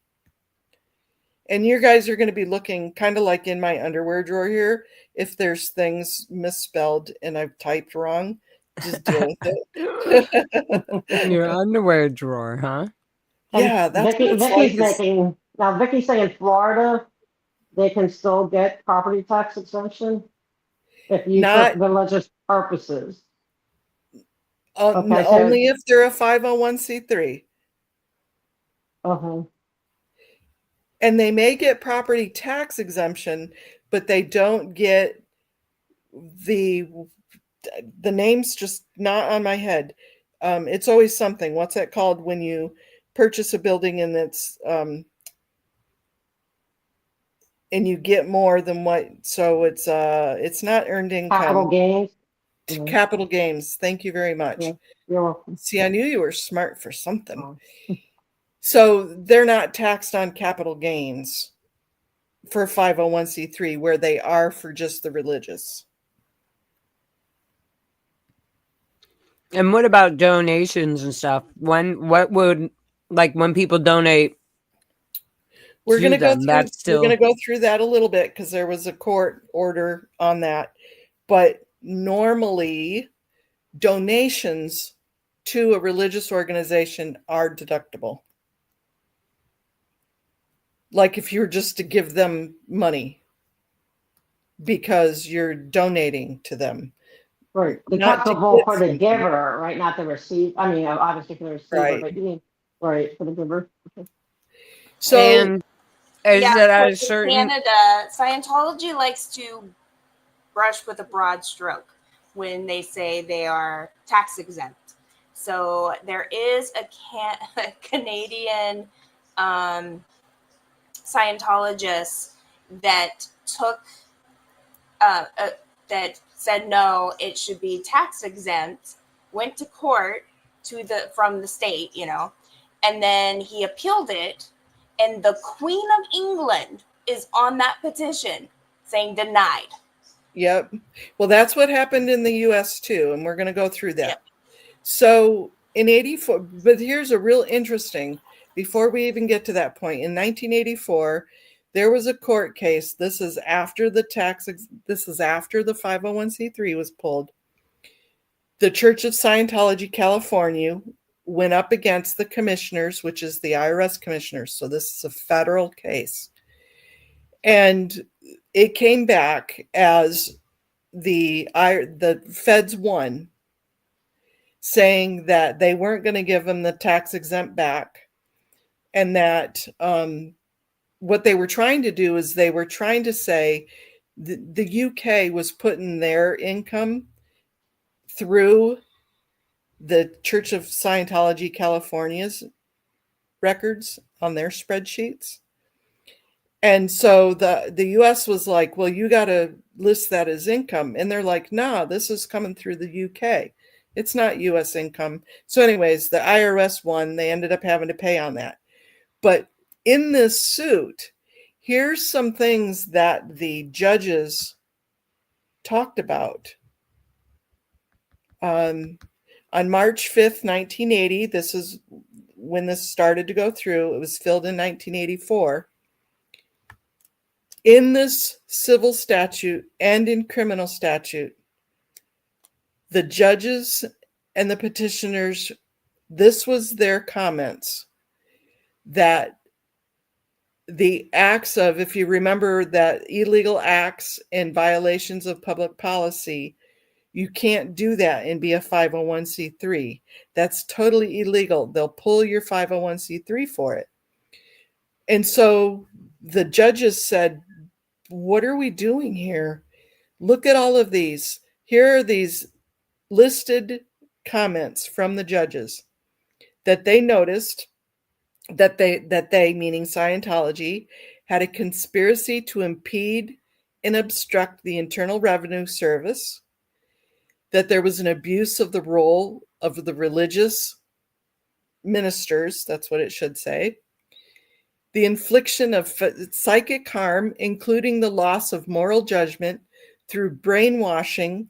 And you guys are going to be looking kind of like in my underwear drawer here. If there's things misspelled and I've typed wrong, just deal with it. your underwear drawer, huh? And Yeah, that's what it's like. Vicky's saying Florida, they can still get property tax exemption if you for Not religious purposes. Okay, so only if they're a 501c3. uh-huh. And they may get property tax exemption, but they don't get the name's just not on my head. It's always something. What's that called when you purchase a building and it's and you get more than what? So it's not earned income. Capital gains. Capital gains. Thank you very much. Yeah, you're welcome. See, I knew you were smart for something. Oh. So they're not taxed on capital gains for 501c3 where they are for just the religious. And what about donations and stuff? What would, like, when people donate We're going to go them, through that's we're going still to go through that a little bit because there was a court order on that. But normally donations to a religious organization are deductible. Like if you were just to give them money because you're donating to them. Right. The Not to taxable get for the something. giver, right? Not the receive. I mean, obviously for the receiver, Right. but you mean, right, for the giver. Okay. So and is Yeah, it at a in certain Canada, Scientology likes to brush with a broad stroke when they say they are tax exempt. So there is a Canadian Scientologist that took that said no, it should be tax exempt. Went to court from the state, and then he appealed it, and the Queen of England is on that petition saying denied. yep. Well, that's what happened in the US too, and we're going to go through that. Yep. So in 84, but here's a real interesting, before we even get to that point, in 1984, there was a court case. This is after the 501c3 was pulled. The Church of Scientology, California, went up against the commissioners, which is the IRS commissioners. So this is a federal case. And it came back as the feds won, saying that they weren't going to give them the tax exempt back, and that what they were trying to do is they were trying to say the UK was putting their income through the Church of Scientology California's records on their spreadsheets. And so the US was like, well, you got to list that as income. And they're like, nah, this is coming through the UK. It's not US income. So, anyways, the IRS won. They ended up having to pay on that. But in this suit, here's some things that the judges talked about. On March 5th, 1980, this is when this started to go through. It was filled in 1984. In this civil statute and in criminal statute, the judges and the petitioners, this was their comments, that the acts of, if you remember that illegal acts and violations of public policy, you can't do that and be a 501c3. That's totally illegal. They'll pull your 501c3 for it. And so the judges said, what are we doing here? Look at all of these. Here are these listed comments from the judges that they noticed that they, meaning Scientology, had a conspiracy to impede and obstruct the Internal Revenue Service, that there was an abuse of the role of the religious ministers, that's what it should say, the infliction of psychic harm, including the loss of moral judgment through brainwashing,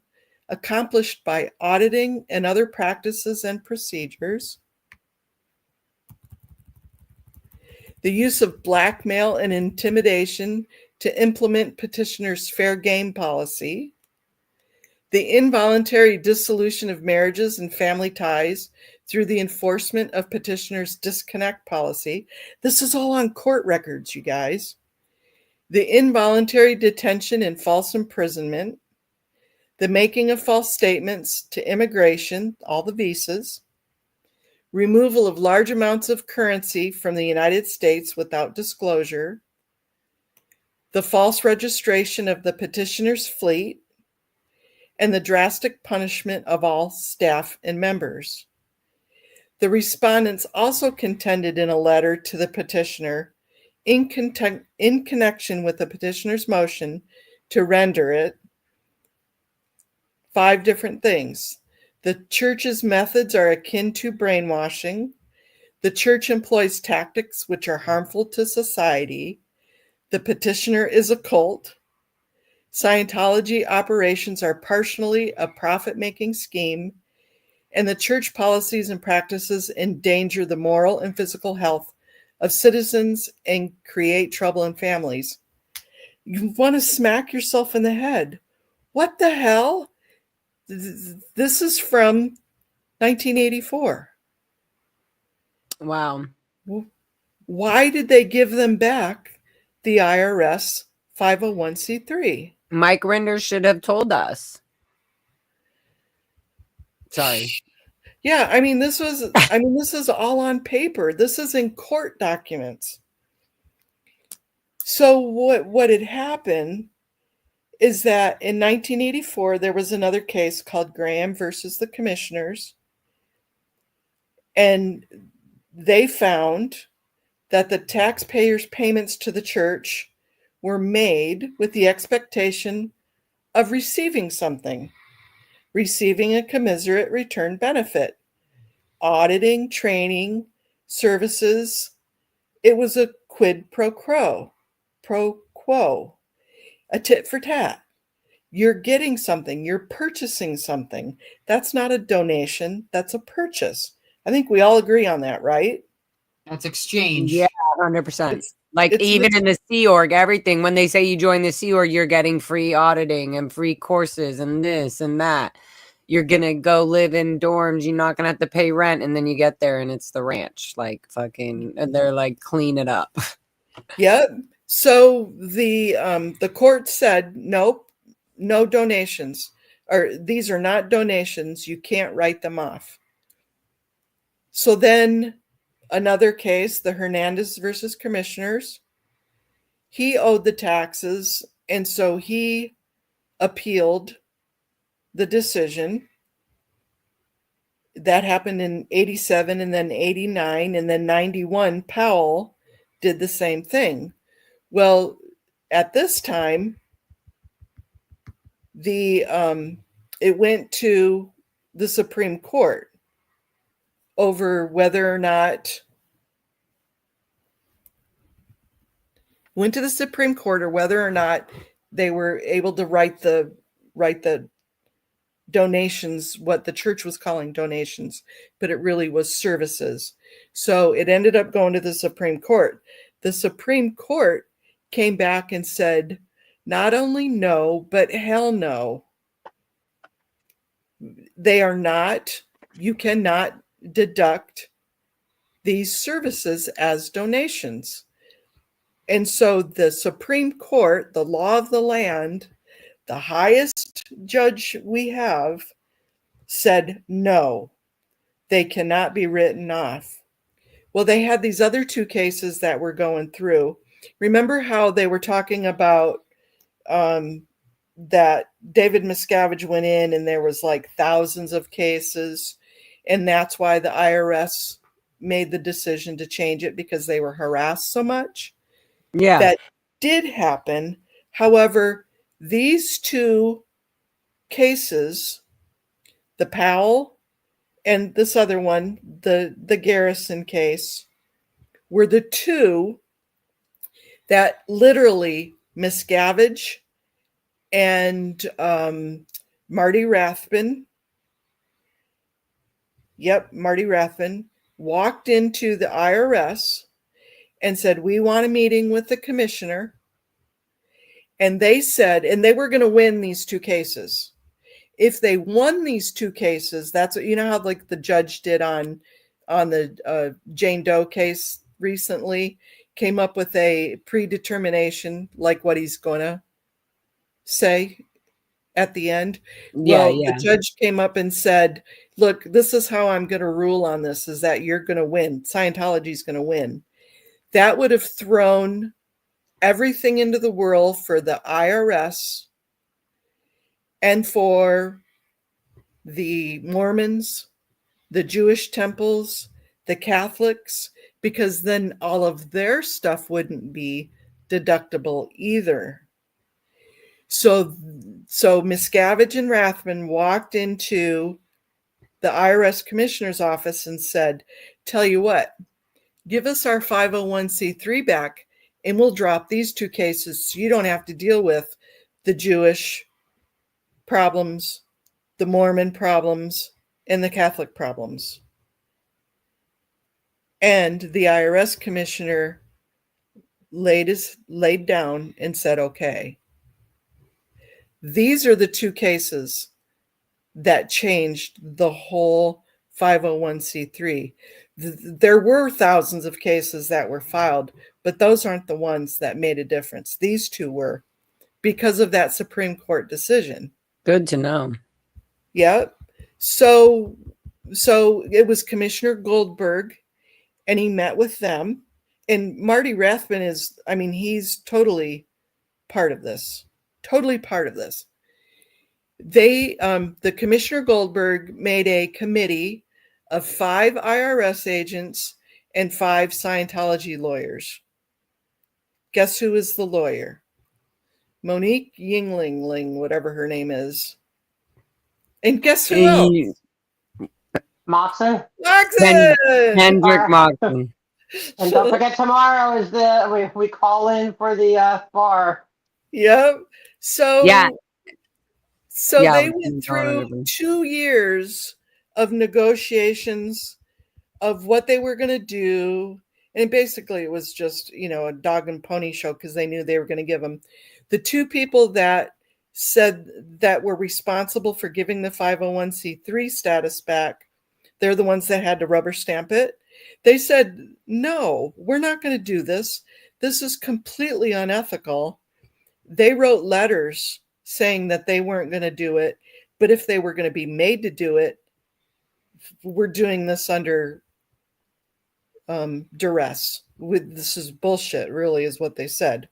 accomplished by auditing and other practices and procedures, the use of blackmail and intimidation to implement petitioners' fair game policy, the involuntary dissolution of marriages and family ties through the enforcement of petitioners' disconnect policy. This is all on court records, you guys. The involuntary detention and false imprisonment, the making of false statements to immigration, all the visas, removal of large amounts of currency from the United States without disclosure, the false registration of the petitioner's fleet, and the drastic punishment of all staff and members. The respondents also contended in a letter to the petitioner in connection with the petitioner's motion to render it 5 different things. The church's methods are akin to brainwashing. The church employs tactics which are harmful to society. The petitioner is a cult. Scientology operations are partially a profit-making scheme, and the church policies and practices endanger the moral and physical health of citizens and create trouble in families. You want to smack yourself in the head. What the hell? This is from 1984. Wow. Why did they give them back the IRS 501c3? Mike Rinder should have told us. Sorry. Yeah, I mean, this is all on paper. This is in court documents. So what had happened is that in 1984, there was another case called Graham versus the Commissioners. And they found that the taxpayers' payments to the church were made with the expectation of receiving something, receiving a commensurate return benefit, auditing, training, services. It was a quid pro quo, a tit for tat. You're getting something, you're purchasing something. That's not a donation, that's a purchase. I think we all agree on that, right? That's exchange. Yeah, 100%. Like it's even in the Sea Org, everything, when they say you join the Sea Org, you're getting free auditing and free courses and this and that. You're going to go live in dorms. You're not going to have to pay rent. And then you get there and it's the ranch. Like fucking, and they're like, clean it up. Yep. So the court said, nope, no donations. Or these are not donations. You can't write them off. So then another case, the Hernandez versus Commissioners, he owed the taxes And so he appealed the decision. That happened in 87 and then 89 and then 91. Powell did the same thing. Well, at this time, it went to the Supreme Court over whether or not they were able to write the donations, what the church was calling donations, but it really was services. So it ended up going to the Supreme Court. The Supreme Court came back and said, not only no, but hell no. They are not, you cannot deduct these services as donations. And so the Supreme Court, the law of the land, the highest judge we have, said no, they cannot be written off. Well, they had these other two cases that were going through. Remember how they were talking about that David Miscavige went in and there was like thousands of cases, and that's why the IRS made the decision to change it, because they were harassed so much. Yeah. That did happen. However, these two cases, the Powell and this other one, the Garrison case, were the two that literally Miscavige and Marty Rathbun, Marty Rathbun, walked into the IRS and said, we want a meeting with the commissioner. And they said, and they were going to win these two cases. If they won these two cases, that's what, you know how like the judge did on the Jane Doe case recently, came up with a predetermination, like what he's going to say at the end. The judge came up and said, look, this is how I'm going to rule on this, is that you're going to win. Scientology's going to win. That would have thrown everything into the whirl for the IRS and for the Mormons, the Jewish temples, the Catholics, because then all of their stuff wouldn't be deductible either. So Miscavige and Rathbun walked into the IRS commissioner's office and said, tell you what, give us our 501c3 back and we'll drop these two cases so you don't have to deal with the Jewish problems, the Mormon problems, and the Catholic problems. And the IRS commissioner laid down and said, okay. These are the two cases that changed the whole 501c3. There were thousands of cases that were filed, but those aren't the ones that made a difference. These two were, because of that Supreme Court decision. Good to know. Yep. So it was Commissioner Goldberg, and he met with them. And Marty Rathbun he's totally part of this. Totally part of this. The Commissioner Goldberg made a committee of 5 IRS agents and 5 Scientology lawyers. Guess who is the lawyer? Monique Yingling, whatever her name is. And guess who else? Moxon. Hendrik Moxon. And don't forget, tomorrow is we call in for the bar. Yep. So they went through 2 years of negotiations of what they were going to do. And basically it was just, a dog and pony show, because they knew they were going to give them the 2 people that said that were responsible for giving the 501c3 status back. They're the ones that had to rubber stamp it. They said, no, we're not going to do this. This is completely unethical. They wrote letters saying that they weren't going to do it, but if they were going to be made to do it, we're doing this under duress. This is bullshit, really, is what they said.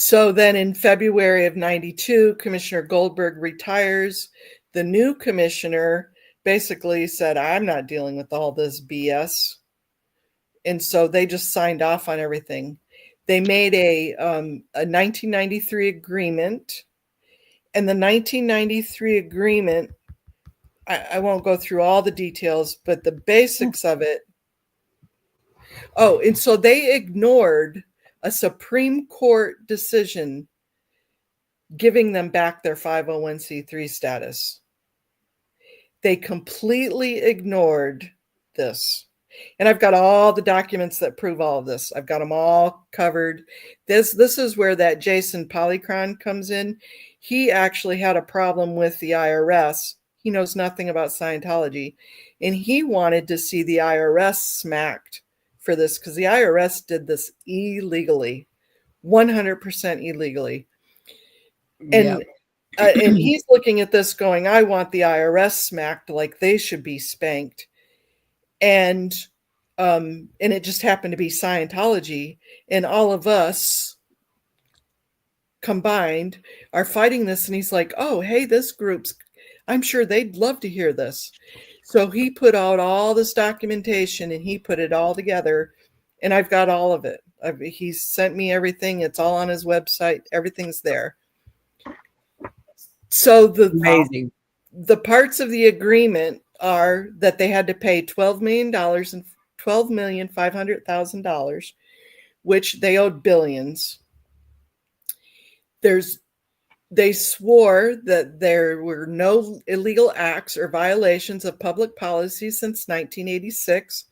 So then in February of 92, Commissioner Goldberg retires. The new commissioner basically said, I'm not dealing with all this BS. And so they just signed off on everything. They made a 1993 agreement. And the 1993 agreement, I won't go through all the details, but the basics of it. Oh, and so they ignored a Supreme Court decision giving them back their 501c3 status. They completely ignored this. And I've got all the documents that prove all of this. I've got them all covered. This is where that Jason Polychron comes in. He actually had a problem with the IRS. He knows nothing about Scientology. And he wanted to see the IRS smacked for this because the IRS did this illegally, 100% illegally. And and he's looking at this going, I want the IRS smacked like they should be spanked. And it just happened to be Scientology, and all of us combined are fighting this. And he's like, oh, hey, this group's, I'm sure they'd love to hear this. So he put out all this documentation and he put it all together, and I've got all of it. He's sent me everything. It's all on his website. Everything's there. So Amazing. The parts of the agreement are that they had to pay $12 million and $12,500,000, which they owed billions. They swore that there were no illegal acts or violations of public policy since 1986,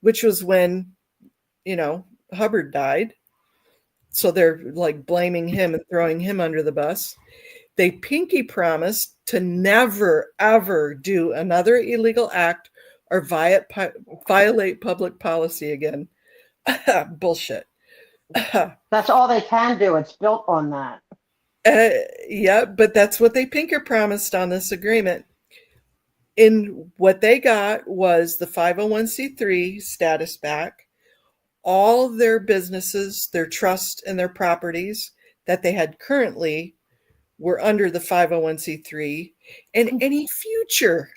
which was when, Hubbard died. So they're like blaming him and throwing him under the bus. They pinky promised to never, ever do another illegal act or violate public policy again. Bullshit. That's all they can do. It's built on that. Yeah, but that's what they pinker promised on this agreement. And what they got was the 501c3 status back, all of their businesses, their trust, and their properties that they had currently were under the 501c3, and any future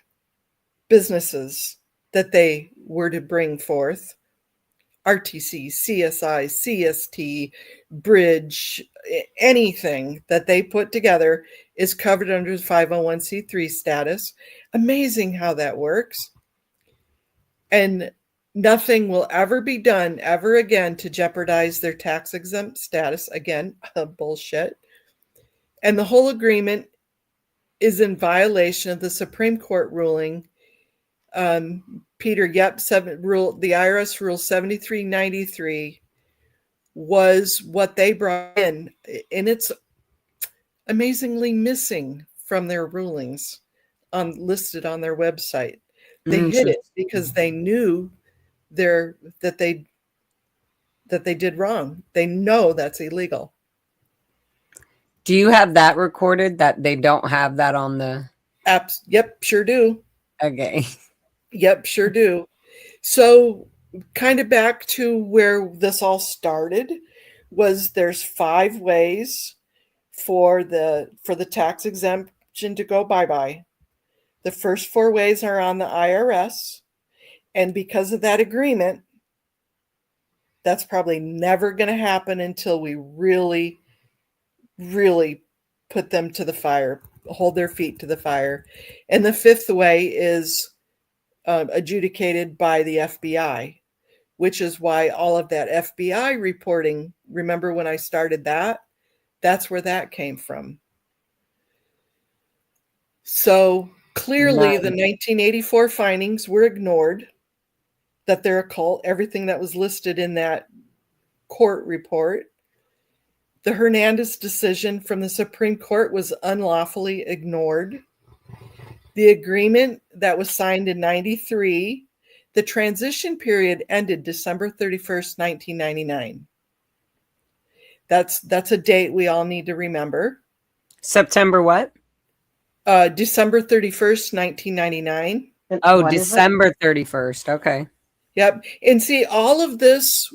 businesses that they were to bring forth, RTC, CSI, CST, Bridge, anything that they put together is covered under the 501c3 status. Amazing how that works. And nothing will ever be done ever again to jeopardize their tax exempt status. Again, bullshit. And the whole agreement is in violation of the Supreme Court ruling. Peter, the IRS Rule 7393 was what they brought in, and it's amazingly missing from their rulings listed on their website. They hid it because they knew that they did wrong. They know that's illegal. Do you have that recorded that they don't have that on the apps? Yep, sure do. Okay. Yep, sure do. So kind of back to where this all started was there's 5 ways for the tax exemption to go bye-bye. The first 4 ways are on the IRS. And because of that agreement, that's probably never going to happen until we really, really put them to the fire, hold their feet to the fire. And the 5th way is adjudicated by the FBI, which is why all of that FBI reporting, remember when I started that? That's where that came from. So clearly the 1984 findings were ignored, that they're a cult, everything that was listed in that court report. The Hernandez decision from the Supreme Court was unlawfully ignored. The agreement that was signed in 93, the transition period ended December 31st, 1999. That's a date we all need to remember. September what? December 31st, 1999. Oh, December 31st. Okay. Yep. And see, all of this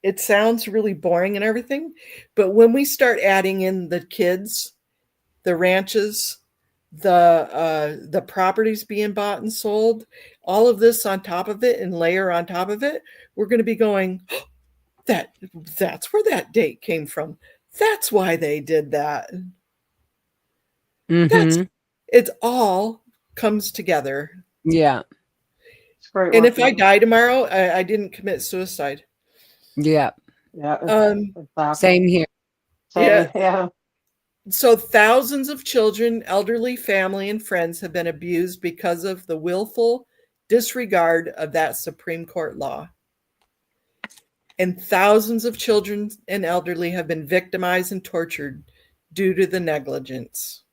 it sounds really boring and everything, but when we start adding in the kids, the ranches, the properties being bought and sold, all of this on top of it and layer on top of it, we're going to be going, oh, that's where that date came from. That's why they did that. That's Mm-hmm. it all comes together. Yeah. It's great And work, if I man. die tomorrow, I didn't commit suicide. Yeah. Yeah, exactly. Same here. Same, Yeah. yeah. So thousands of children, elderly, family, and friends have been abused because of the willful disregard of that Supreme Court law. And thousands of children and elderly have been victimized and tortured due to the negligence.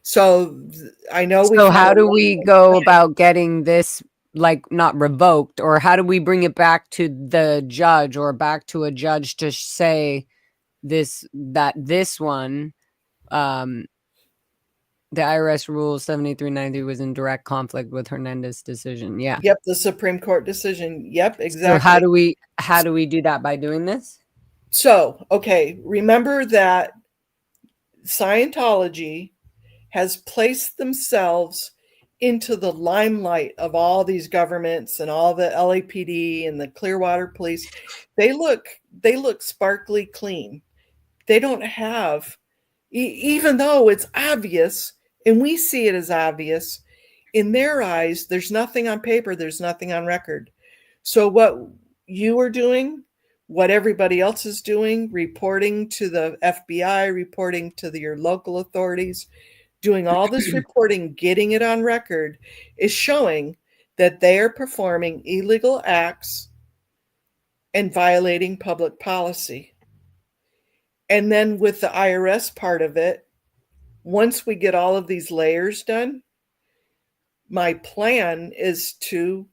So I know we So kind how of do we go about getting this, like, not revoked, or how do we bring it back to the judge or back to a judge to say this one, the IRS rule 7390 was in direct conflict with Hernandez's decision? Yeah. Yep, the Supreme Court decision. Yep, exactly. So how do we do that by doing this? So, okay, remember that Scientology has placed themselves into the limelight of all these governments and all the LAPD and the Clearwater Police. They look sparkly clean. They don't have, even though it's obvious, and we see it as obvious, in their eyes, there's nothing on paper, there's nothing on record. So what you are doing, what everybody else is doing, reporting to the FBI, reporting to your local authorities, doing all this reporting, getting it on record, is showing that they are performing illegal acts and violating public policy. And then with the IRS part of it, once we get all of these layers done, my plan is to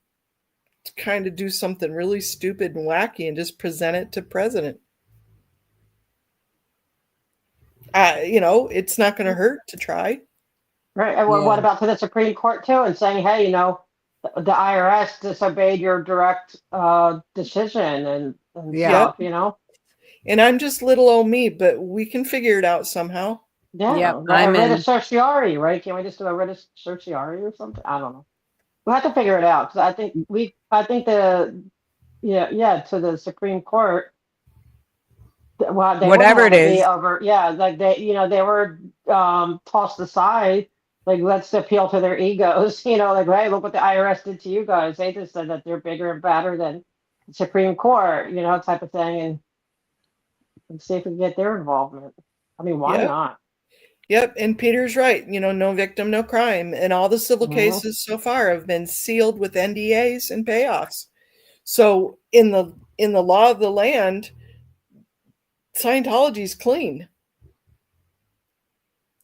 kind of do something really stupid and wacky and just present it to president. It's not going to hurt to try. Right. And what about to the Supreme Court too, and saying, hey, the IRS disobeyed your direct decision and Yeah. stuff, And I'm just little old me, but we can figure it out somehow. Yeah. Yep, A I'm writ of in. certiorari, right? Can't we just do a writ of certiorari or something? I don't know. We'll have to figure it out because I think to the Supreme Court. Well, they wouldn't Whatever it want to be is. over. Yeah, like they were tossed aside. Like, let's appeal to their egos. Like, hey, look what the IRS did to you guys. They just said that they're bigger and badder than the Supreme Court, type of thing, and see if we can get their involvement. I mean, why not? Yep, and Peter's right. No victim, no crime, and all the civil cases so far have been sealed with NDAs and payoffs. So in the law of the land, Scientology is clean.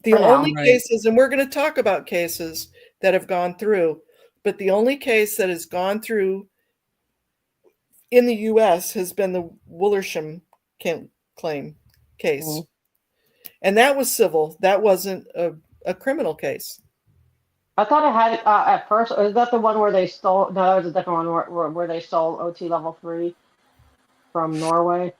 The only cases, and we're going to talk about cases that have gone through, but the only case that has gone through in the U.S. has been the Willersham claim case. And that was civil. That wasn't a criminal case. I thought it had at first. Is that the one where they stole? No, that was a different one where they stole OT level 3 from Norway.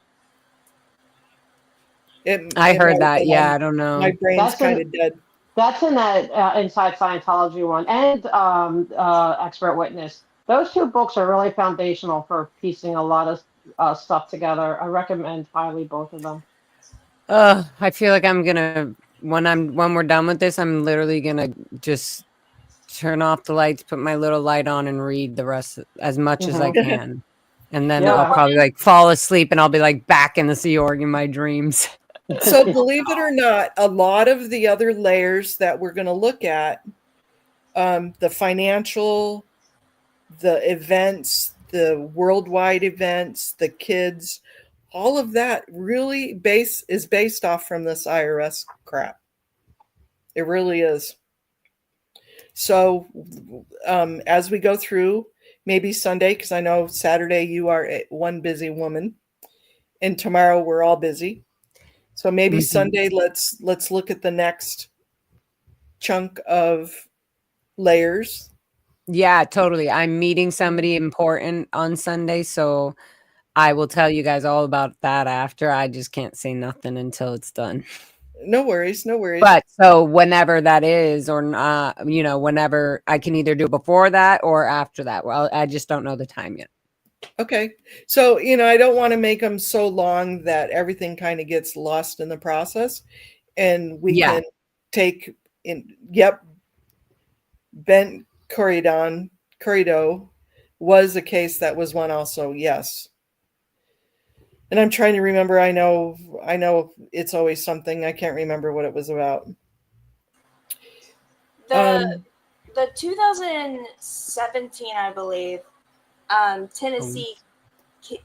I heard that. Yeah, I don't know. My brain's kind of dead. That's in that Inside Scientology one, and Expert Witness. Those two books are really foundational for piecing a lot of stuff together. I recommend highly both of them. I feel like I'm gonna when we're done with this, I'm literally gonna just turn off the lights, put my little light on, and read the rest as much as I can, and then I'll probably fall asleep, and I'll be back in the Sea Org in my dreams. So believe it or not, a lot of the other layers that we're going to look at, the financial, the events, the worldwide events, the kids, all of that really is based off from this IRS crap. It really is. So as we go through, maybe Sunday, because I know Saturday you are one busy woman, and tomorrow we're all busy. So maybe Sunday, let's look at the next chunk of layers Yeah, totally. I'm meeting somebody important on Sunday, so I will tell you guys all about that after. I just can't say nothing until it's done. No worries, no worries. But so whenever that is, or not, whenever I can either do it before that or after that. Well, I just don't know the time yet. Okay. So, I don't want to make them so long that everything kind of gets lost in the process. And we Yeah. can take in, yep, Ben Corrido was a case that was one also, yes. And I'm trying to remember, I know it's always something. I can't remember what it was about. The 2017, I believe, Tennessee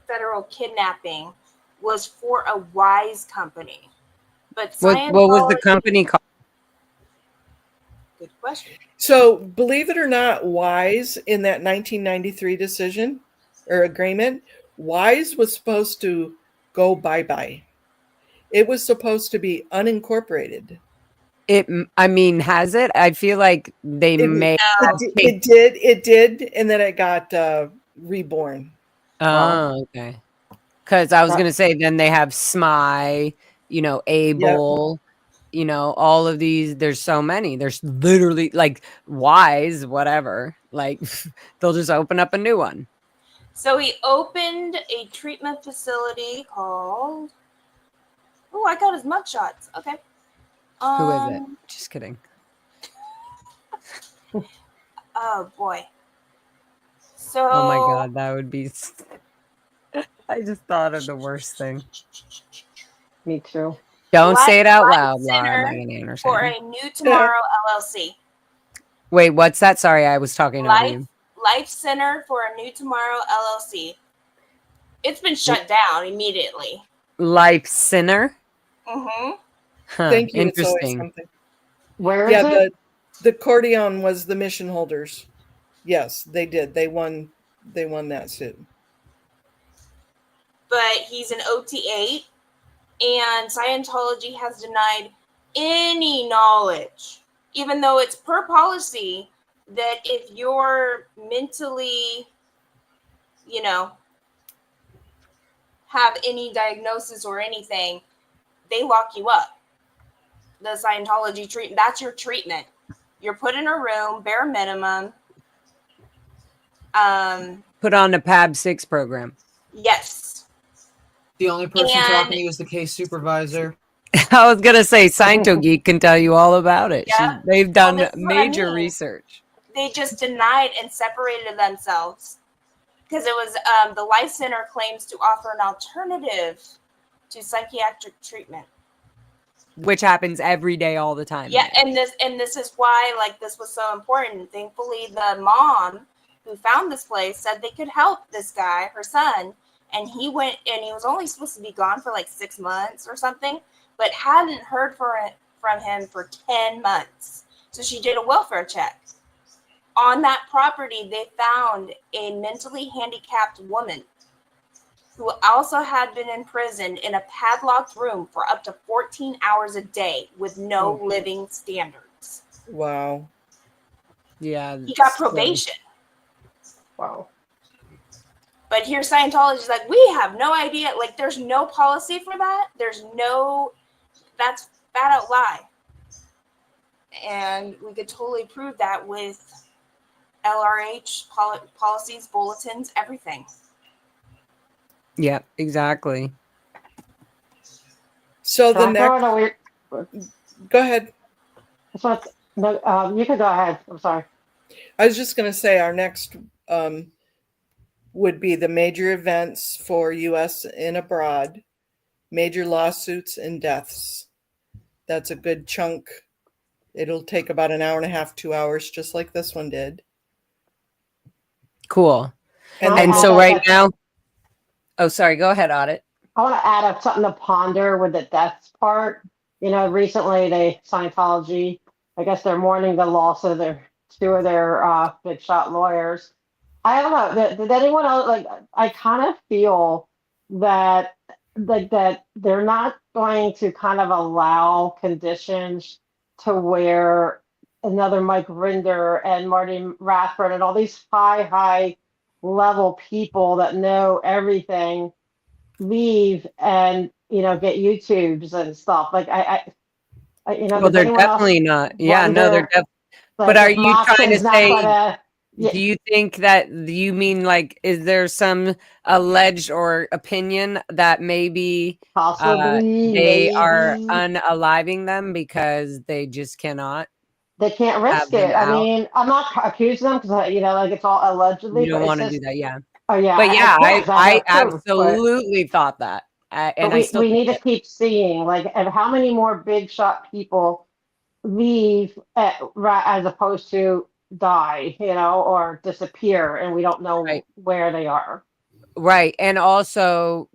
federal kidnapping was for a Wise company, but What was the Scientology. company called? Good question. So, believe it or not, Wise in that 1993 decision or agreement, Wise was supposed to go bye-bye. It was supposed to be unincorporated. Has it? I feel like they may have taken. It did, and then it got reborn. Oh, okay. Because I was gonna say, then they have SMI, Yep. Able, all of these. There's so many. There's literally like Wise, whatever. Like they'll just open up a new one. So he opened a treatment facility called. Oh, I got his mugshots. Okay. Who is it? Just kidding. Oh boy. So. Oh my god, that would be. I just thought of the worst thing. Me too. Don't say it out Life loud, Laura. Center Megan Anderson. for a New Tomorrow LLC. Wait, what's that? Sorry, I was talking over you. Life Center for a New Tomorrow LLC. It's been shut down immediately. Life Center? Mm-hmm. Huh, Thank you. interesting. It's always something. Where is it? The Cordion was the mission holders. Yes, they did. They won that suit. But he's an OT8, and Scientology has denied any knowledge, even though it's per policy that if you're mentally, have any diagnosis or anything, they lock you up. The Scientology treatment, that's your treatment. You're put in a room, bare minimum. Put on the PAB 6 program. Yes. The only person talking to you is the case supervisor. I was going to say, Sciento Geek can tell you all about it. Yeah. They've done major research. They just denied and separated themselves because it was the Life Center claims to offer an alternative to psychiatric treatment, which happens every day, all the time. Yeah, and this is why this was so important. Thankfully, the mom who found this place said they could help this guy, her son, and he went, and he was only supposed to be gone for 6 months or something, but hadn't heard from him for 10 months. So she did a welfare check. On that property, they found a mentally handicapped woman who also had been imprisoned in a padlocked room for up to 14 hours a day with no living standards. Wow. Yeah. He got probation. Wow. But here Scientology is we have no idea. There's no policy for that. That's fat out lie. And we could totally prove that with LRH policies, bulletins, everything. Yeah, exactly. So the I next, go ahead. You can go ahead. I'm sorry. I was just going to say our next would be the major events for U.S. and abroad, major lawsuits and deaths. That's a good chunk. It'll take about an hour and a half, 2 hours, just like this one did. Cool. And so right now, oh, sorry, go ahead, Audit. I want to add up something to ponder with the deaths part. Recently Scientology, I guess they're mourning the loss of two of their big shot lawyers. I don't know. Did anyone else I kind of feel that that they're not going to kind of allow conditions to where another Mike Rinder and Marty Rathburn and all these high level people that know everything leave and get YouTubes and stuff. Like Well, does they're anyone else definitely not. Yeah, no, they're wonder def. But like are if you trying to Moxon's not say? gonna Do you think that you mean like? Is there some alleged or opinion that maybe possibly they are maybe unaliving them because they just cannot they can't risk have them it? I out? mean, I'm not accusing them because like it's all allegedly, You don't but it's want to do just that, yeah. oh But yeah, yeah, of course I I have proof, but absolutely thought that, and I still we think need to it. keep seeing like and how many more big shot people leave as opposed to die, or disappear, and we don't know Right, where they are. right, and also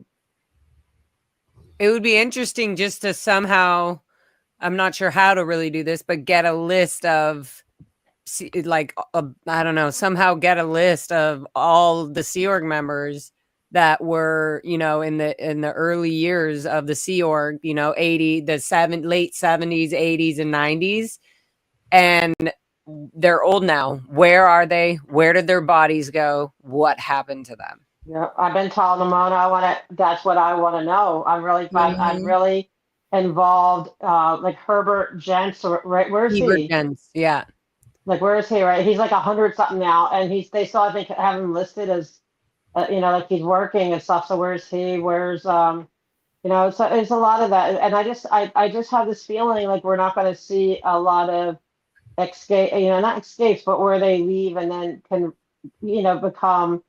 it would be interesting just to somehow. I'm not sure how to really do this, but get a list of like I don't know, somehow get a list of all the Sea Org members that were, in the early years of the Sea Org, 80, late 70s, 80s, and 90s, and they're old now. Where are they? Where did their bodies go? What happened to them? Yeah, I've been telling them, Mona, that's what I want to know. I'm Mhm. really involved. Like Herbert Jenks, right? Where is Hebert he? Gens, yeah, Like, where is he? Right? He's like 100 something now, and they still, I think, have him listed as, like he's working and stuff. So where's he? Where's so it's a lot of that, and I just have this feeling like we're not going to see a lot of escape, not escapes, but where they leave and then can, become,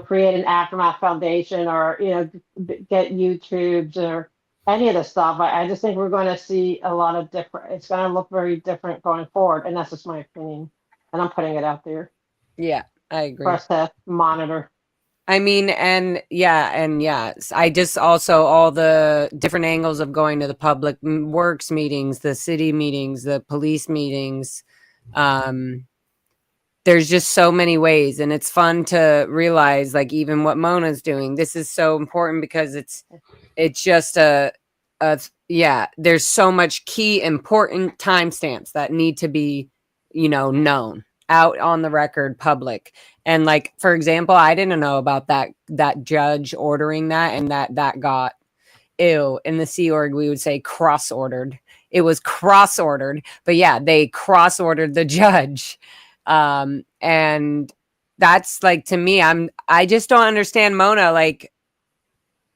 create an aftermath foundation or, get YouTubes or any of this stuff. I just think we're going to see a lot of different, it's going to look very different going forward. And that's just my opinion. And I'm putting it out there yeah, I for agree. us to monitor. I mean, and yeah, I just also all the different angles of going to the public works meetings, the city meetings, the police meetings. Um, there's just so many ways, and it's fun to realize, like even what Mona's doing. This is so important because it's just yeah. There's so much key important timestamps that need to be, known out on the record, public. And like, for example, I didn't know about that judge ordering that, and that got in the Sea Org we would say cross ordered. It was cross ordered, but yeah, they cross ordered the judge. And that's like, to me, I just don't understand, Mona. Like,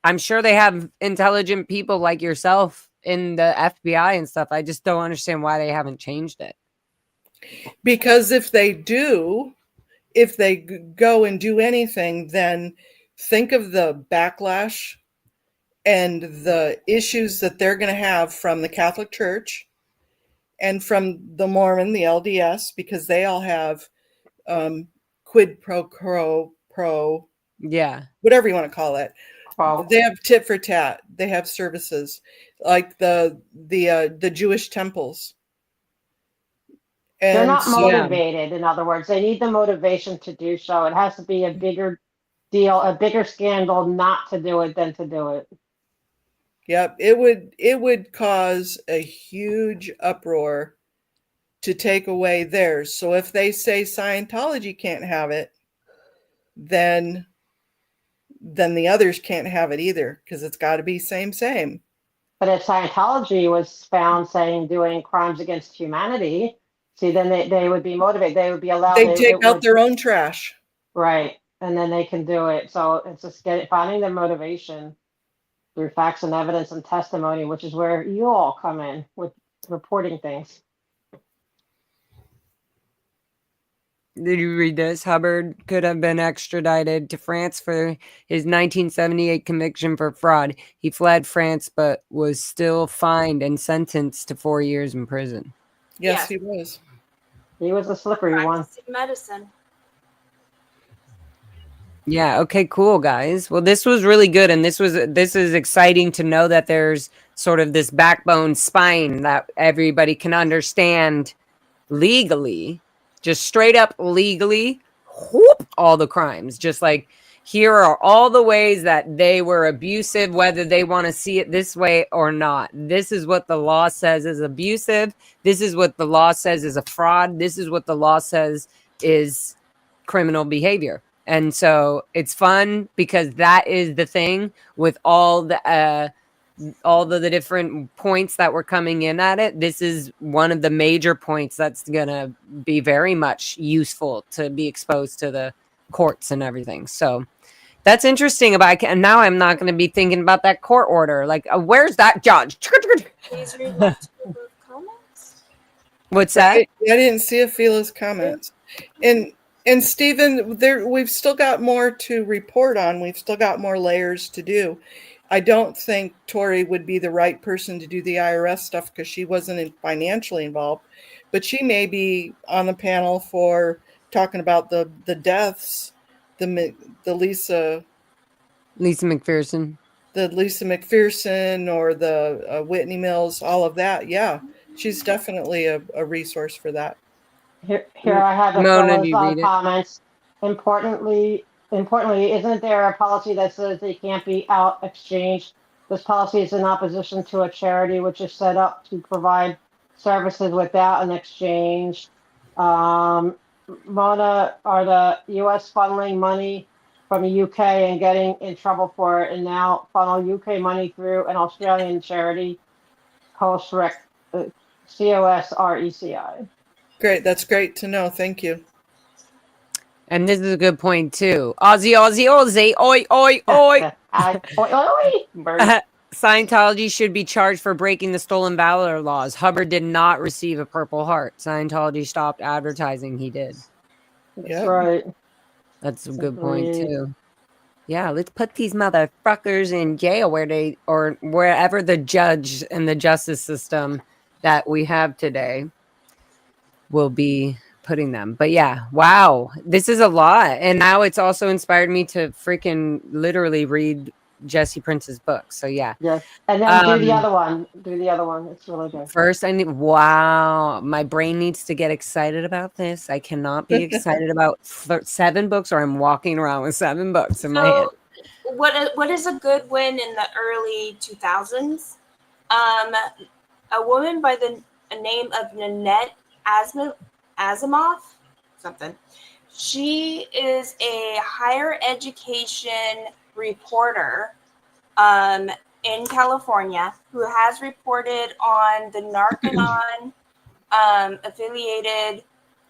I'm sure they have intelligent people like yourself in the FBI and stuff. I just don't understand why they haven't changed it. Because if they go and do anything, then think of the backlash and the issues that they're going to have from the Catholic Church and from the Mormon, the LDS, because they all have quid pro quo, Yeah. whatever you want to call it. Well, They have tit for tat. They have services like the Jewish temples. they're And not so, motivated. In other words, they need the motivation to do so. It has to be a bigger deal, a bigger scandal not to do it than to do it. yep, it would cause a huge uproar to take away theirs. So if they say Scientology can't have it, then the others can't have it either, because it's got to be same. But if Scientology was found saying doing crimes against humanity, see, then they would be motivated. They would be allowed. They It take out would their own trash. right, and then they can do it. So it's just finding the motivation through facts and evidence and testimony, which is where you all come in with reporting things. Did you read this? Hubbard could have been extradited to France for his 1978 conviction for fraud. He fled France but was still fined and sentenced to 4 years in prison. Yes, Yes. he was. He was a slippery one. Practicing medicine. Yeah, okay, cool, guys. Well, this was really good, and this is exciting to know that there's sort of this backbone spine that everybody can understand legally, just straight up legally, whoop, all the crimes. Just like here are all the ways that they were abusive, whether they want to see it this way or not. This is what the law says is abusive. This is what the law says is a fraud. This is what the law says is criminal behavior. And so it's fun because that is the thing with all the different points that were coming in at it. This is one of the major points that's going to be very much useful to be exposed to the courts and everything. So that's interesting and now I'm not going to be thinking about that court order. Like, where's that judge? Please read my two comments. What's that? I didn't see Ophel's comments. And Stephen, we've still got more to report on. We've still got more layers to do. I don't think Tori would be the right person to do the IRS stuff because she wasn't financially involved, but she may be on the panel for talking about the deaths, the Lisa McPherson, or the Whitney Mills, all of that. Yeah, she's definitely a resource for that. Here I have Mona, do you read it? comments. Importantly, isn't there a policy that says they can't be out exchanged? This policy is in opposition to a charity which is set up to provide services without an exchange. Mona, are the U.S. funneling money from the UK and getting in trouble for it, and now funnel UK money through an Australian charity, COSRECI? Great, that's great to know. Thank you. And this is a good point too. Aussie, oi, oi, oi. Scientology should be charged for breaking the stolen valor laws. Hubbard did not receive a Purple Heart. Scientology stopped advertising he did. That's right. That's a good point too. Yeah, let's put these motherfuckers in jail or wherever the judge and the justice system that we have today will be putting them. But yeah, wow, this is a lot. And now it's also inspired me to freaking literally read Jesse Prince's book. So yeah. Yes. And then do the other one. It's really good. First, my brain needs to get excited about this. I cannot be excited about 7 books or I'm walking around with 7 books in my hand. What is a good win in the early 2000s? A woman by the name of Nanette Asimov, something. She is a higher education reporter in California who has reported on the Narconon affiliated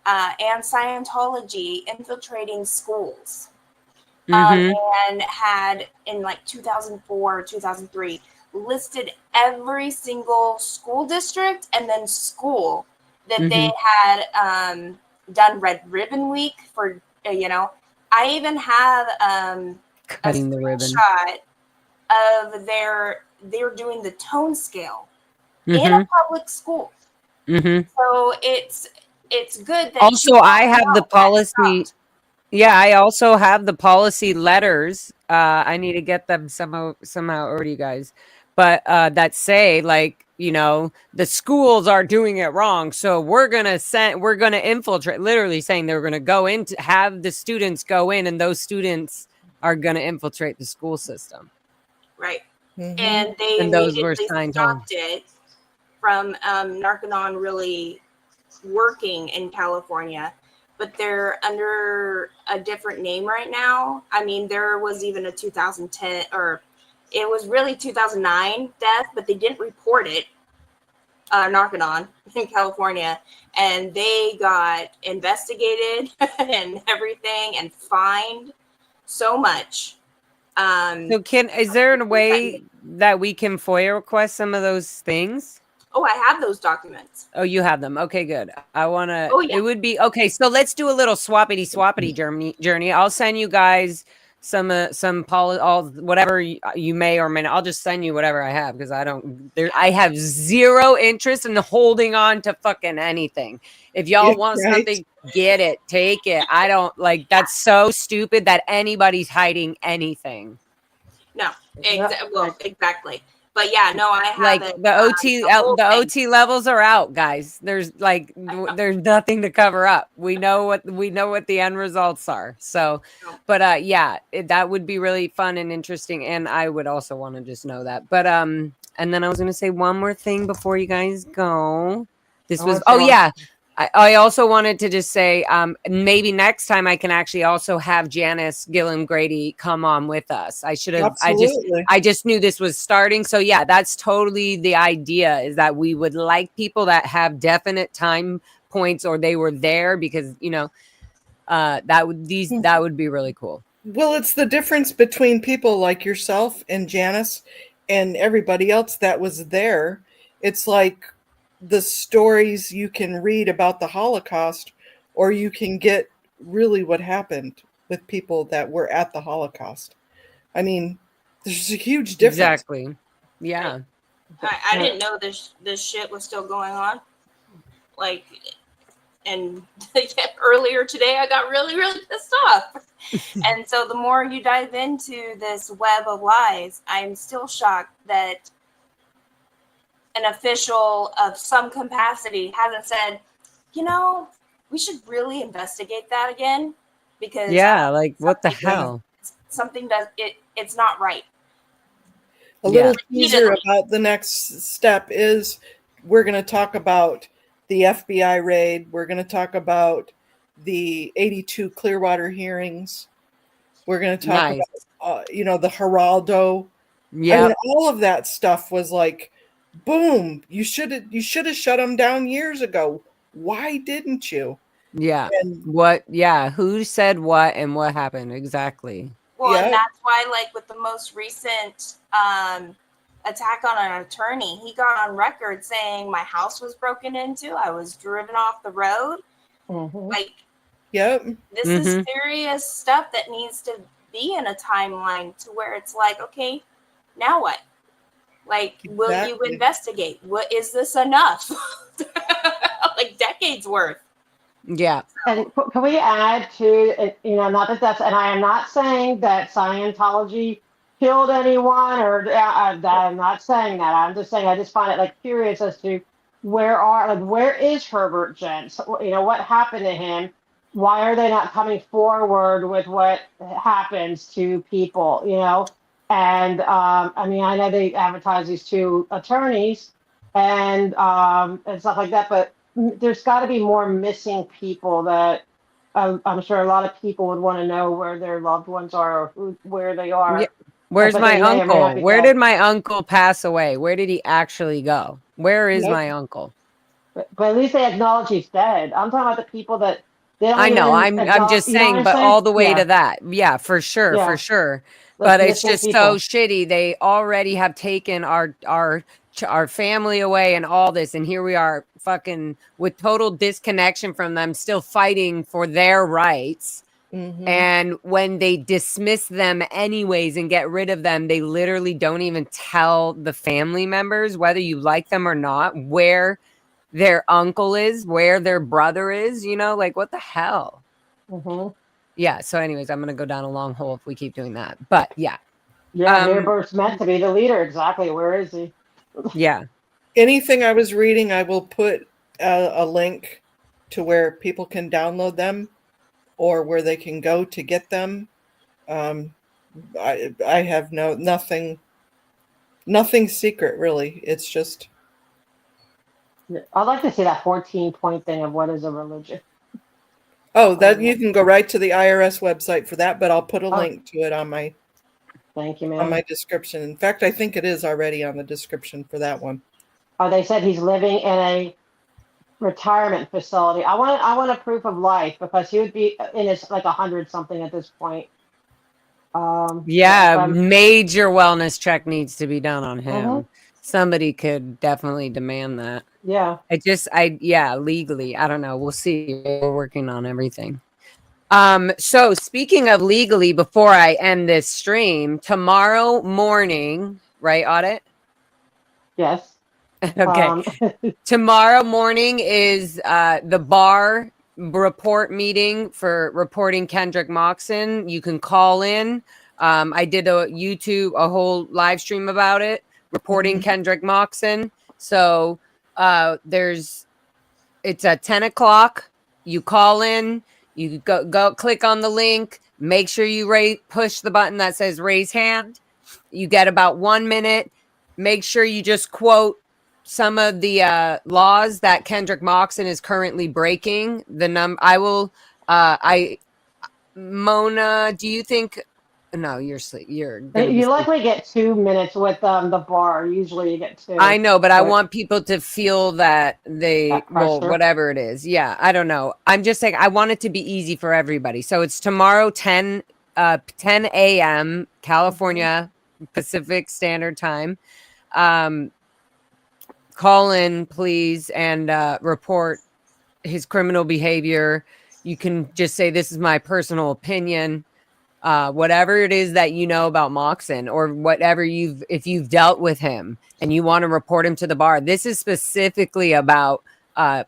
and Scientology infiltrating schools. And had in like 2004 or 2003 listed every single school district and then school that they had done Red Ribbon Week for, I even have cutting the ribbon shot of they were doing the tone scale in a public school. So it's good that also I have the policy. Yeah, I also have the policy letters. I need to get them somehow over to you guys. But that say the schools are doing it wrong. So we're going to infiltrate, literally saying they're going to go in to have the students go in and those students are going to infiltrate the school system. Right. And they immediately stopped it from Narconon really working in California. But they're under a different name right now. I mean, there was even a 2010, or it was really 2009 death, but they didn't report it, Narconon in California. And they got investigated and everything and fined so much. So is there a way that we can FOIA request some of those things? Oh, I have those documents. Oh, you have them. Okay, good. I want to, yeah. It would be, okay, so let's do a little swappity journey. I'll send you guys whatever you may or may not. I'll just send you whatever I have because I have zero interest in holding on to fucking anything. If y'all want something, get it, take it. I don't that's so stupid that anybody's hiding anything. No, exactly. But yeah, no, I have Like it. the OT, whole the thing. OT levels are out, guys. There's nothing to cover up. We know what the end results are. So, but yeah, that would be really fun and interesting. And I would also want to just know that. But and then I was gonna say one more thing before you guys go. This was yeah. I also wanted to just say, maybe next time I can actually also have Janice Gillen Grady come on with us. I should have. Absolutely. I just knew this was starting. So yeah, that's totally the idea. Is that we would like people that have definite time points or they were there because that would be really cool. Well, it's the difference between people like yourself and Janice and everybody else that was there. It's like the stories you can read about the Holocaust, or you can get really what happened with people that were at the Holocaust. I mean, there's a huge difference. Exactly. Yeah. I didn't know this shit was still going on. Like, and earlier today, I got really, really pissed off. And so the more you dive into this web of lies, I'm still shocked that an official of some capacity hasn't said, we should really investigate that again, because Yeah, like what the hell? Something it's not right. A little teaser about the next step is we're going to talk about the FBI raid. We're going to talk about the 82 Clearwater hearings. We're going to talk about, the Geraldo. Yeah. I mean, all of that stuff was like, boom, you should have shut them down years ago. Why didn't you? Yeah. Who said what and what happened exactly? Well, and that's why, like, with the most recent attack on an attorney, he got on record saying my house was broken into, I was driven off the road. Like, this is serious stuff that needs to be in a timeline to where it's like, okay, now what? Like, will you investigate? What is this enough? Like decades worth. Yeah. And can we add to, not that that's, and I am not saying that Scientology killed anyone, or I'm not saying that. I'm just saying I just find it like curious as to where is Herbert Jens? What happened to him? Why are they not coming forward with what happens to people? And I mean, I know they advertise these two attorneys and stuff like that, but there's got to be more missing people that I'm sure a lot of people would want to know where their loved ones are or where they are. Yeah. Where's my uncle? Where did my uncle pass away? Where did he actually go? Where is my uncle? But at least they acknowledge he's dead. I'm talking about the people that they don't. I know. I'm just saying, but all the way to that. Yeah, for sure, for sure. But it's just so shitty. They already have taken our family away and all this, and here we are fucking with total disconnection from them, still fighting for their rights. And when they dismiss them anyways and get rid of them, they literally don't even tell the family members, whether you like them or not, where their uncle is, where their brother is, like what the hell? Yeah. So anyways, I'm going to go down a long hole if we keep doing that, but yeah. Yeah. Herbert's meant to be the leader. Exactly. Where is he? Yeah. Anything I was reading, I will put a link to where people can download them or where they can go to get them. I have nothing secret really. It's just. I'd like to see that 14-point thing of what is a religion. Oh, that you can go right to the IRS website for that, but I'll put a link to it on my. Thank you, ma'am. On my description. In fact, I think it is already on the description for that one. Oh, they said he's living in a retirement facility. I want a proof of life because he would be in his like 100 something at this point. Major wellness check needs to be done on him. Somebody could definitely demand that. Yeah. Legally. I don't know. We'll see. We're working on everything. So speaking of legally, before I end this stream, tomorrow morning, right, Audit? Yes. Okay. Tomorrow morning is the bar report meeting for reporting Kendrick Moxon. You can call in. I did a whole live stream about it. reporting Kendrick Moxon. So it's at 10 o'clock. You call in, you go click on the link, make sure you push the button that says raise hand. You get about 1 minute. Make sure you just quote some of the laws that Kendrick Moxon is currently breaking. Mona, do you think? No, you're gonna be You sleeping. likely get 2 minutes with the bar. Usually you get two. I know, but I But want people to feel that that pressure. whatever it is. Yeah, I don't know. I'm just saying I want it to be easy for everybody. So it's tomorrow, 10 a.m. California Pacific Standard Time. Call in, please, and report his criminal behavior. You can just say, this is my personal opinion. Whatever it is that you know about Moxon, or whatever if you've dealt with him and you want to report him to the bar. This is specifically about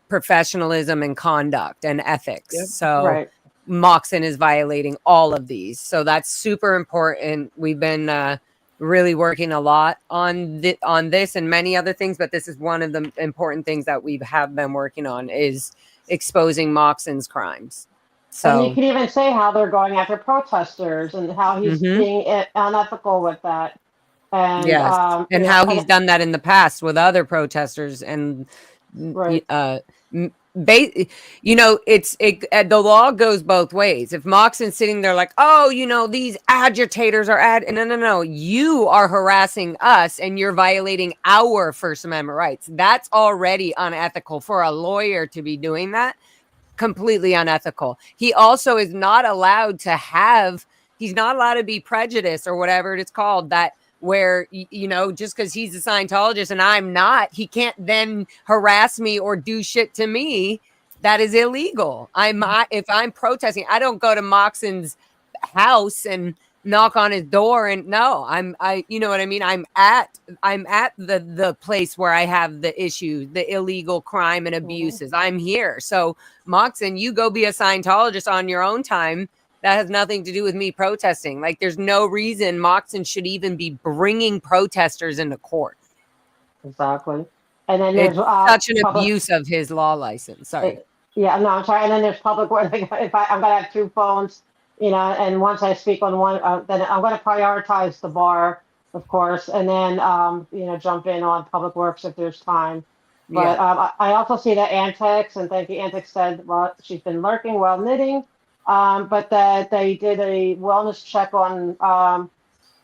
professionalism and conduct and ethics. Yep. So Right. Moxon is violating all of these. So that's super important. We've been really working a lot on this and many other things, but this is one of the important things that we have been working on, is exposing Moxon's crimes. So, and you can even say how they're going after protesters and how he's being unethical with that. And yes, and how he's done that in the past with other protesters. And right. the law goes both ways. If Moxon's sitting there like, oh, these agitators are no, you are harassing us and you're violating our First Amendment rights. That's already unethical for a lawyer to be doing that. Completely unethical. He also is not allowed to he's not allowed to be prejudiced, or whatever it's called, that where, just because he's a Scientologist and I'm not, he can't then harass me or do shit to me. That is illegal. If I'm protesting, I don't go to Moxon's house and knock on his door and you know what I mean? I'm at the place where I have the issue, the illegal crime and abuses. I'm here. So Moxon, you go be a Scientologist on your own time. That has nothing to do with me protesting. Like, there's no reason Moxon should even be bringing protesters into court. Exactly. And then there's such an abuse of his law license. Sorry. Yeah, no, I'm sorry. And then there's public where if I'm going to have two phones, and once I speak on one, then I'm going to prioritize the bar, of course, and then, jump in on public works if there's time. But I also see that Antex, and thank you, Antex said, well, she's been lurking while knitting, but that they did a wellness check on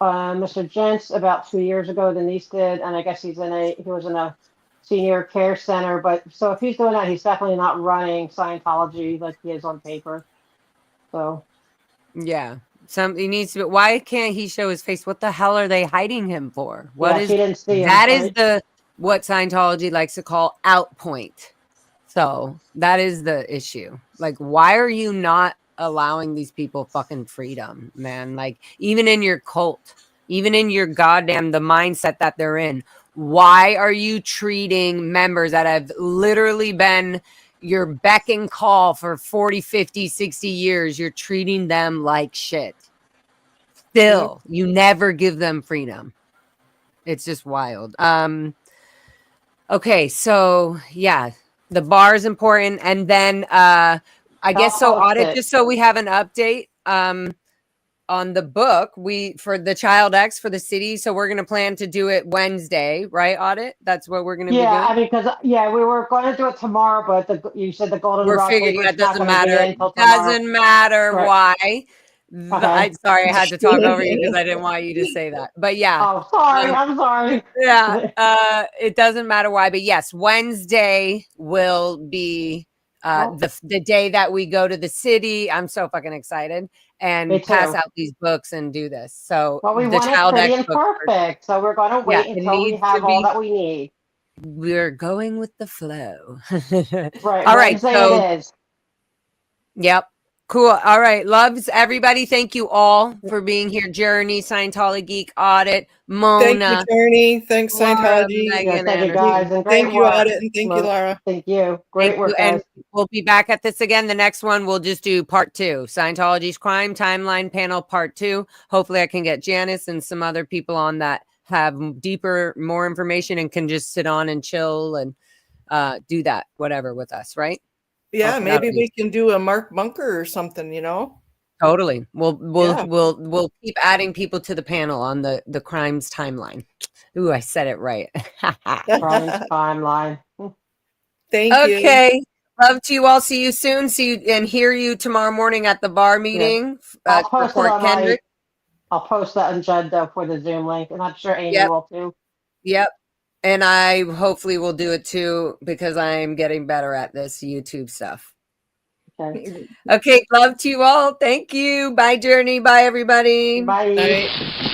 Mr. Gents about 2 years ago. Denise did, and I guess he was in a senior care center. But so if he's doing that, he's definitely not running Scientology like he is on paper. So yeah, he needs to. Why can't he show his face? What the hell are they hiding him for? She didn't see him. That is what Scientology likes to call out point. So that is the issue. Like, why are you not allowing these people fucking freedom, man? Like, even in your cult, even in your goddamn the mindset that they're in, why are you treating members that have literally been your beck and call for 40, 50, 60 years? You're treating them like shit. Still, you never give them freedom. It's just wild. Okay, so yeah, the bar is important. And then I guess so, Audit, just so we have an update on the book, for the Child X for the city. So we're going to plan to do it Wednesday, right, Audit? That's what we're going to be doing? Yeah, I mean, because, we were going to do it tomorrow, but you said the Golden We're Rock figuring paper it doesn't matter Right. why. Sorry, I had to talk over you because I didn't want you to say that. But yeah. Oh, sorry. I'm sorry. Yeah. It doesn't matter why. But yes, Wednesday will be the day that we go to the city. I'm so fucking excited. And pass out these books and do this. So we want it pretty and perfect. So we're going to wait until we have all that we need. We're going with the flow. Right. All right. So it is. Yep. Cool. All right. Loves everybody. Thank you all for being here. Journey, Scientology Geek, Audit, Mona. Thank you, Journey. Thanks, Scientology. Thank you, guys. And thank you, Audit. And thank you, Laura. Thank you. Great work, guys. And we'll be back at this again. The next one, we'll just do part 2. Scientology's Crime Timeline Panel Part 2. Hopefully I can get Janice and some other people on that have deeper, more information and can just sit on and chill and do that, whatever with us, right? Yeah, Talk about maybe we these. can do a Mark Bunker or something, you know? Totally. Yeah. We'll keep adding people to the panel on the crimes timeline. Ooh, I said it right. Crimes timeline. Thank you. Okay. Love to you all. See you soon. See you and hear you tomorrow morning at the bar meeting I'll for post it Court on Kendrick. I'll post that agenda for the Zoom link, and I'm sure Amy Yep. will too. Yep. And I hopefully will do it too because I'm getting better at this YouTube stuff. Okay. Okay. Love to you all. Thank you. Bye, Journey. Bye, everybody. Bye. Bye.